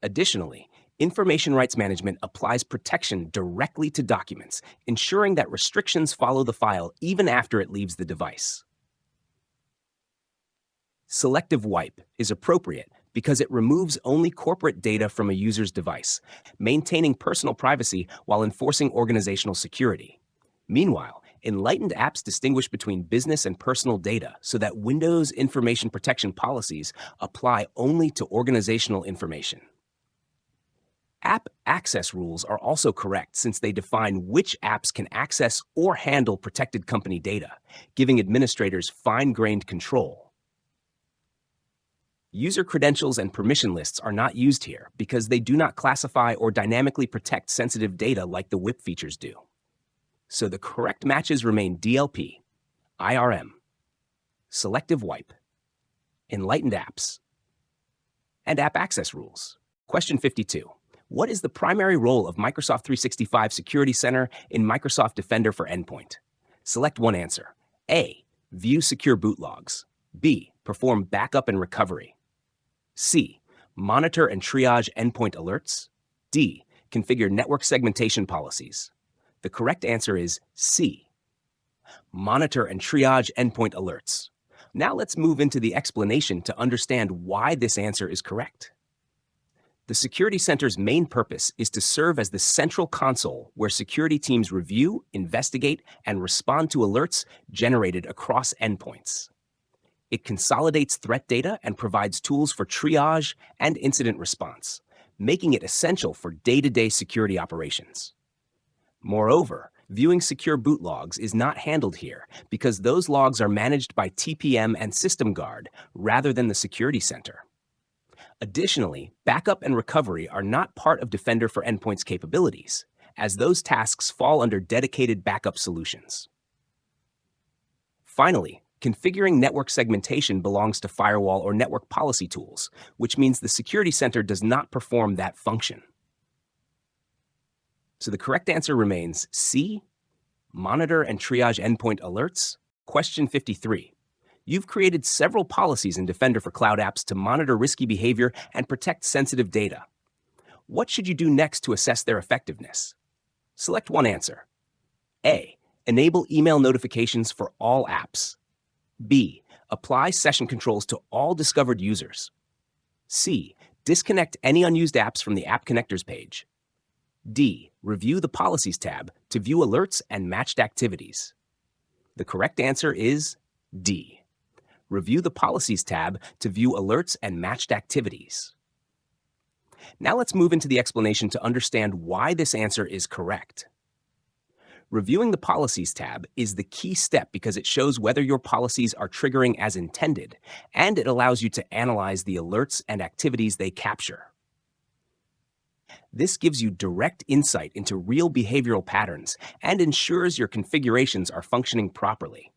Additionally, information rights management applies protection directly to documents, ensuring that restrictions follow the file even after it leaves the device. Selective wipe is appropriate because it removes only corporate data from a user's device, maintaining personal privacy while enforcing organizational security. Meanwhile, enlightened apps distinguish between business and personal data so that Windows information protection policies apply only to organizational information. App access rules are also correct since they define which apps can access or handle protected company data, giving administrators fine-grained control. User credentials and permission lists are not used here because they do not classify or dynamically protect sensitive data like the WIP features do. So the correct matches remain DLP, IRM, selective wipe, enlightened apps, and app access rules. Question 52. What is the primary role of Microsoft 365 Security Center in Microsoft Defender for Endpoint? Select one answer. A. View secure boot logs. B. Perform backup and recovery. C. Monitor and triage endpoint alerts. D. Configure network segmentation policies. The correct answer is C. Monitor and triage endpoint alerts. Now let's move into the explanation to understand why this answer is correct. The Security Center's main purpose is to serve as the central console where security teams review, investigate, and respond to alerts generated across endpoints. It consolidates threat data and provides tools for triage and incident response, making it essential for day-to-day security operations. Moreover, viewing secure boot logs is not handled here because those logs are managed by TPM and System Guard rather than the Security Center. Additionally, backup and recovery are not part of Defender for Endpoint's capabilities, as those tasks fall under dedicated backup solutions. Finally, configuring network segmentation belongs to firewall or network policy tools, which means the Security Center does not perform that function. So the correct answer remains C, monitor and triage endpoint alerts. Question 53. You've created several policies in Defender for Cloud Apps to monitor risky behavior and protect sensitive data. What should you do next to assess their effectiveness? Select one answer. A. Enable email notifications for all apps. B. Apply session controls to all discovered users. C. Disconnect any unused apps from the App Connectors page. D. Review the Policies tab to view alerts and matched activities. The correct answer is D. Review the Policies tab to view alerts and matched activities. Now let's move into the explanation to understand why this answer is correct. Reviewing the Policies tab is the key step because it shows whether your policies are triggering as intended, and it allows you to analyze the alerts and activities they capture. This gives you direct insight into real behavioral patterns and ensures your configurations are functioning properly.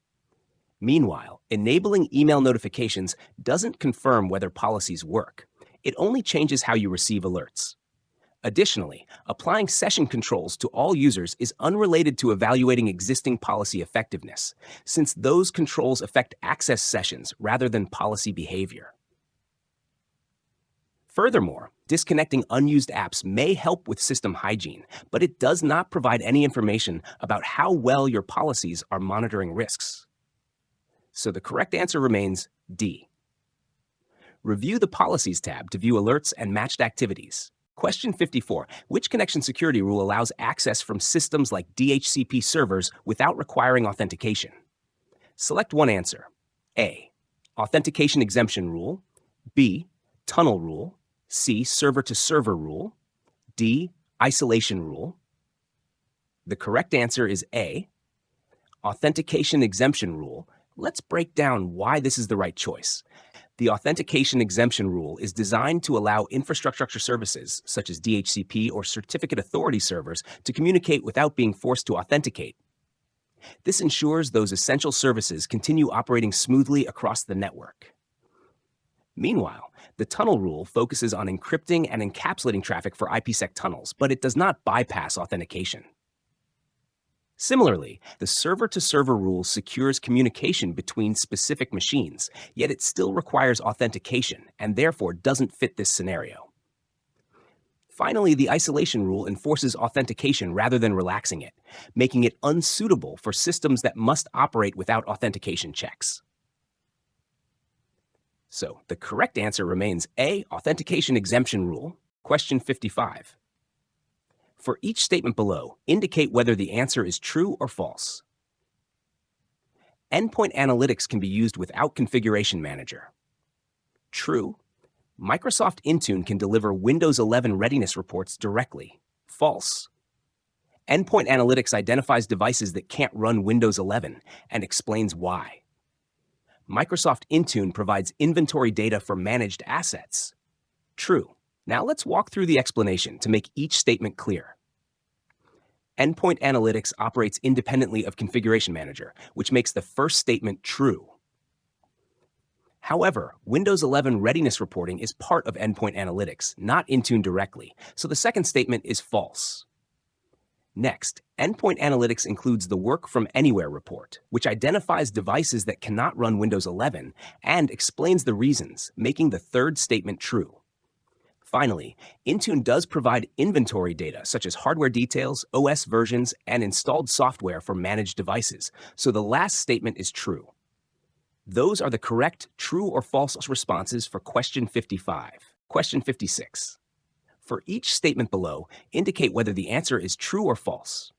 Meanwhile, enabling email notifications doesn't confirm whether policies work. It only changes how you receive alerts. Additionally, applying session controls to all users is unrelated to evaluating existing policy effectiveness, since those controls affect access sessions rather than policy behavior. Furthermore, disconnecting unused apps may help with system hygiene, but it does not provide any information about how well your policies are monitoring risks. So the correct answer remains D. Review the Policies tab to view alerts and matched activities. Question 54. Which connection security rule allows access from systems like DHCP servers without requiring authentication? Select one answer. A. Authentication exemption rule. B. Tunnel rule. C. Server-to-server rule. D. Isolation rule. The correct answer is A. Authentication exemption rule. Let's break down why this is the right choice. The authentication exemption rule is designed to allow infrastructure services, such as DHCP or certificate authority servers, to communicate without being forced to authenticate. This ensures those essential services continue operating smoothly across the network. Meanwhile, the tunnel rule focuses on encrypting and encapsulating traffic for IPsec tunnels, but it does not bypass authentication. Similarly, the server-to-server rule secures communication between specific machines, yet it still requires authentication and therefore doesn't fit this scenario. Finally, the isolation rule enforces authentication rather than relaxing it, making it unsuitable for systems that must operate without authentication checks. So, the correct answer remains A, authentication exemption rule. Question 55. For each statement below, indicate whether the answer is true or false. Endpoint analytics can be used without Configuration Manager. True. Microsoft Intune can deliver Windows 11 readiness reports directly. False. Endpoint analytics identifies devices that can't run Windows 11 and explains why. Microsoft Intune provides inventory data for managed assets. True. Now let's walk through the explanation to make each statement clear. Endpoint analytics operates independently of Configuration Manager, which makes the first statement true. However, Windows 11 readiness reporting is part of Endpoint analytics, not Intune directly, so the second statement is false. Next, Endpoint analytics includes the Work from Anywhere report, which identifies devices that cannot run Windows 11 and explains the reasons, making the third statement true. Finally, Intune does provide inventory data such as hardware details, OS versions, and installed software for managed devices, so the last statement is true. Those are the correct true or false responses for question 55. Question 56. For each statement below, indicate whether the answer is true or false.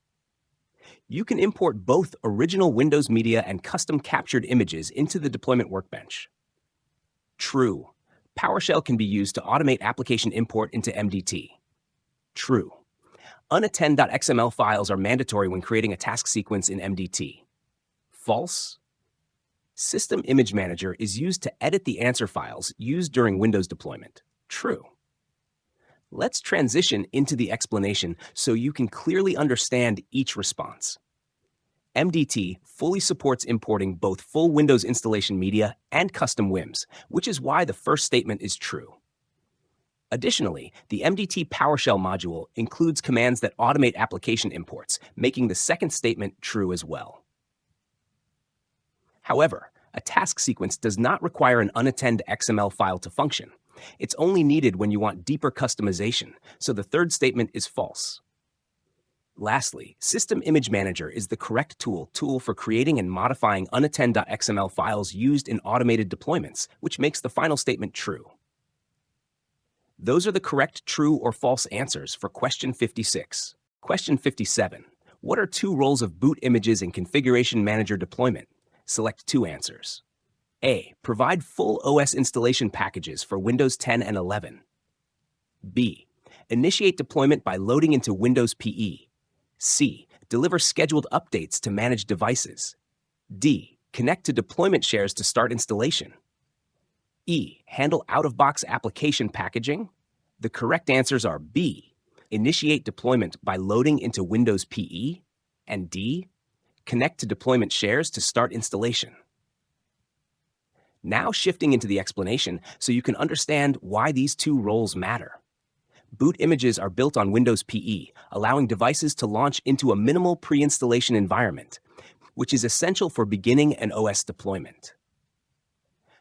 You can import both original Windows media and custom captured images into the deployment workbench. True. PowerShell can be used to automate application import into MDT. True. unattend.xml files are mandatory when creating a task sequence in MDT. False. System Image Manager is used to edit the answer files used during Windows deployment. True. Let's transition into the explanation so you can clearly understand each response. MDT fully supports importing both full Windows installation media and custom WIMs, which is why the first statement is true. Additionally, the MDT PowerShell module includes commands that automate application imports, making the second statement true as well. However, a task sequence does not require an unattend XML file to function. It's only needed when you want deeper customization, so the third statement is false. Lastly, System Image Manager is the correct tool for creating and modifying unattend.xml files used in automated deployments, which makes the final statement true. Those are the correct true or false answers for question 56. Question 57. What are two roles of boot images in Configuration Manager deployment? Select two answers. A. Provide full OS installation packages for Windows 10 and 11. B. Initiate deployment by loading into Windows PE. C. Deliver scheduled updates to managed devices. D. Connect to deployment shares to start installation. E. Handle out-of-box application packaging. The correct answers are B. initiate deployment by loading into Windows PE, and D, connect to deployment shares to start installation. Now shifting into the explanation so you can understand why these two roles matter. Boot images are built on Windows PE, allowing devices to launch into a minimal pre-installation environment, which is essential for beginning an OS deployment.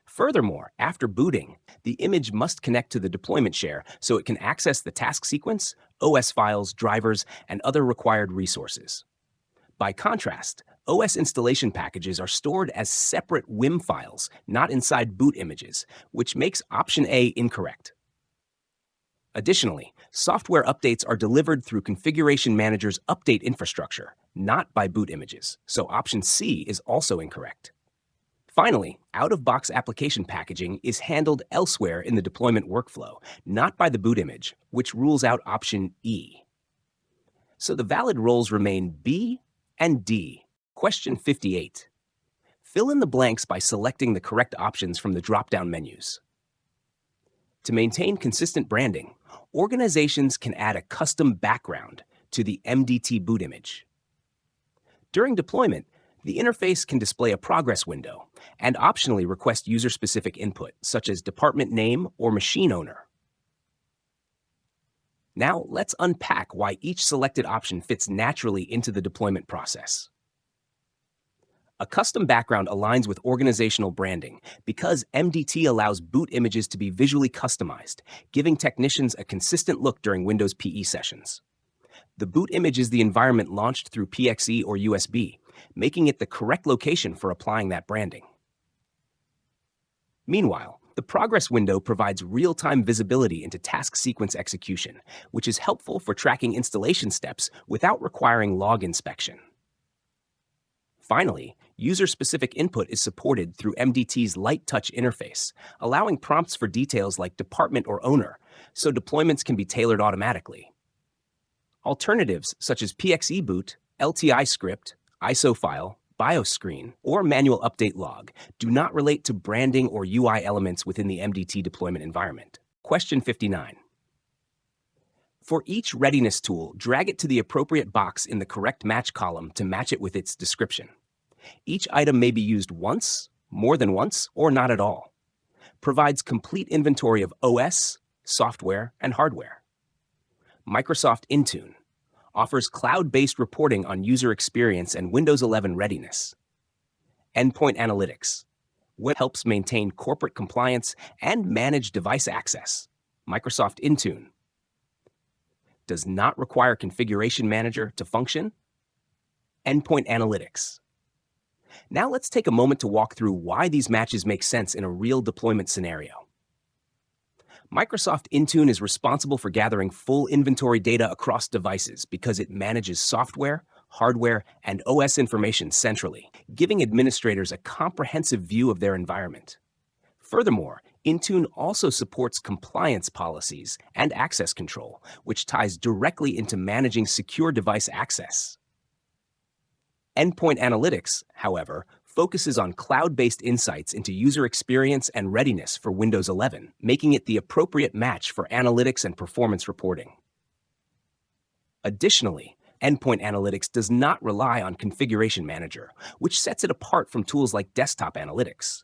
Furthermore, after booting, the image must connect to the deployment share so it can access the task sequence, OS files, drivers, and other required resources. By contrast, OS installation packages are stored as separate WIM files, not inside boot images, which makes option A incorrect. Additionally, software updates are delivered through Configuration Manager's update infrastructure, not by boot images, so option C is also incorrect. Finally, out-of-box application packaging is handled elsewhere in the deployment workflow, not by the boot image, which rules out option E. So the valid roles remain B and D. Question 58. Fill in the blanks by selecting the correct options from the drop-down menus. To maintain consistent branding, organizations can add a custom background to the MDT boot image. During deployment, the interface can display a progress window and optionally request user-specific input, such as department name or machine owner. Now, let's unpack why each selected option fits naturally into the deployment process. A custom background aligns with organizational branding because MDT allows boot images to be visually customized, giving technicians a consistent look during Windows PE sessions. The boot image is the environment launched through PXE or USB, making it the correct location for applying that branding. Meanwhile, the progress window provides real-time visibility into task sequence execution, which is helpful for tracking installation steps without requiring log inspection. Finally, user-specific input is supported through MDT's light touch interface, allowing prompts for details like department or owner, so deployments can be tailored automatically. Alternatives such as PXE boot, LTI script, ISO file, BIOS screen, or manual update log do not relate to branding or UI elements within the MDT deployment environment. Question 59. For each readiness tool, drag it to the appropriate box in the correct match column to match it with its description. Each item may be used once, more than once, or not at all. Provides complete inventory of OS, software, and hardware. Microsoft Intune offers cloud-based reporting on user experience and Windows 11 readiness. Endpoint Analytics helps maintain corporate compliance and manage device access. Microsoft Intune does not require Configuration Manager to function. Endpoint Analytics. Now let's take a moment to walk through why these matches make sense in a real deployment scenario. Microsoft Intune is responsible for gathering full inventory data across devices because it manages software, hardware, and OS information centrally, giving administrators a comprehensive view of their environment. Furthermore, Intune also supports compliance policies and access control, which ties directly into managing secure device access. Endpoint Analytics, however, focuses on cloud-based insights into user experience and readiness for Windows 11, making it the appropriate match for analytics and performance reporting. Additionally, Endpoint Analytics does not rely on Configuration Manager, which sets it apart from tools like Desktop Analytics.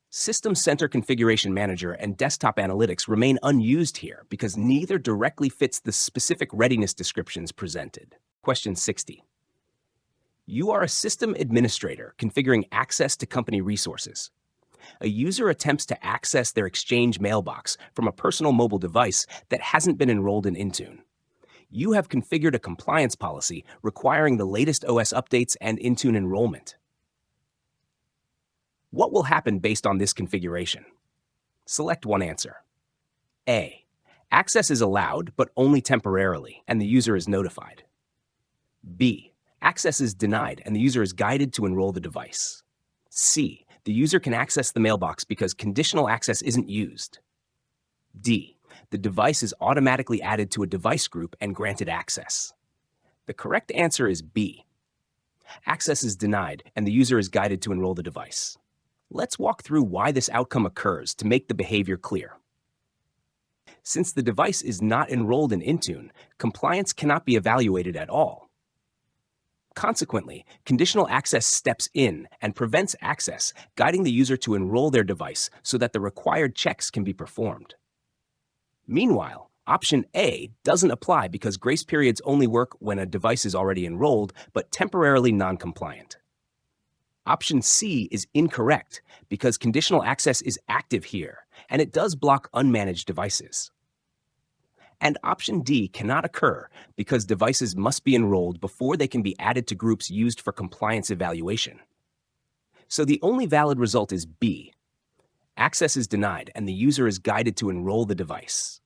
System Center Configuration Manager and Desktop Analytics remain unused here because neither directly fits the specific readiness descriptions presented. Question 60. You are a system administrator configuring access to company resources. A user attempts to access their Exchange mailbox from a personal mobile device that hasn't been enrolled in Intune. You have configured a compliance policy requiring the latest OS updates and Intune enrollment. What will happen based on this configuration? Select one answer. A. Access is allowed, but only temporarily, and the user is notified. B. Access is denied, and the user is guided to enroll the device. C. The user can access the mailbox because conditional access isn't used. D. The device is automatically added to a device group and granted access. The correct answer is B. Access is denied, and the user is guided to enroll the device. Let's walk through why this outcome occurs to make the behavior clear. Since the device is not enrolled in Intune, compliance cannot be evaluated at all. Consequently, conditional access steps in and prevents access, guiding the user to enroll their device so that the required checks can be performed. Meanwhile, option A doesn't apply because grace periods only work when a device is already enrolled but temporarily non-compliant. Option C is incorrect because conditional access is active here, and it does block unmanaged devices. And option D cannot occur because devices must be enrolled before they can be added to groups used for compliance evaluation. So the only valid result is B. Access is denied and the user is guided to enroll the device.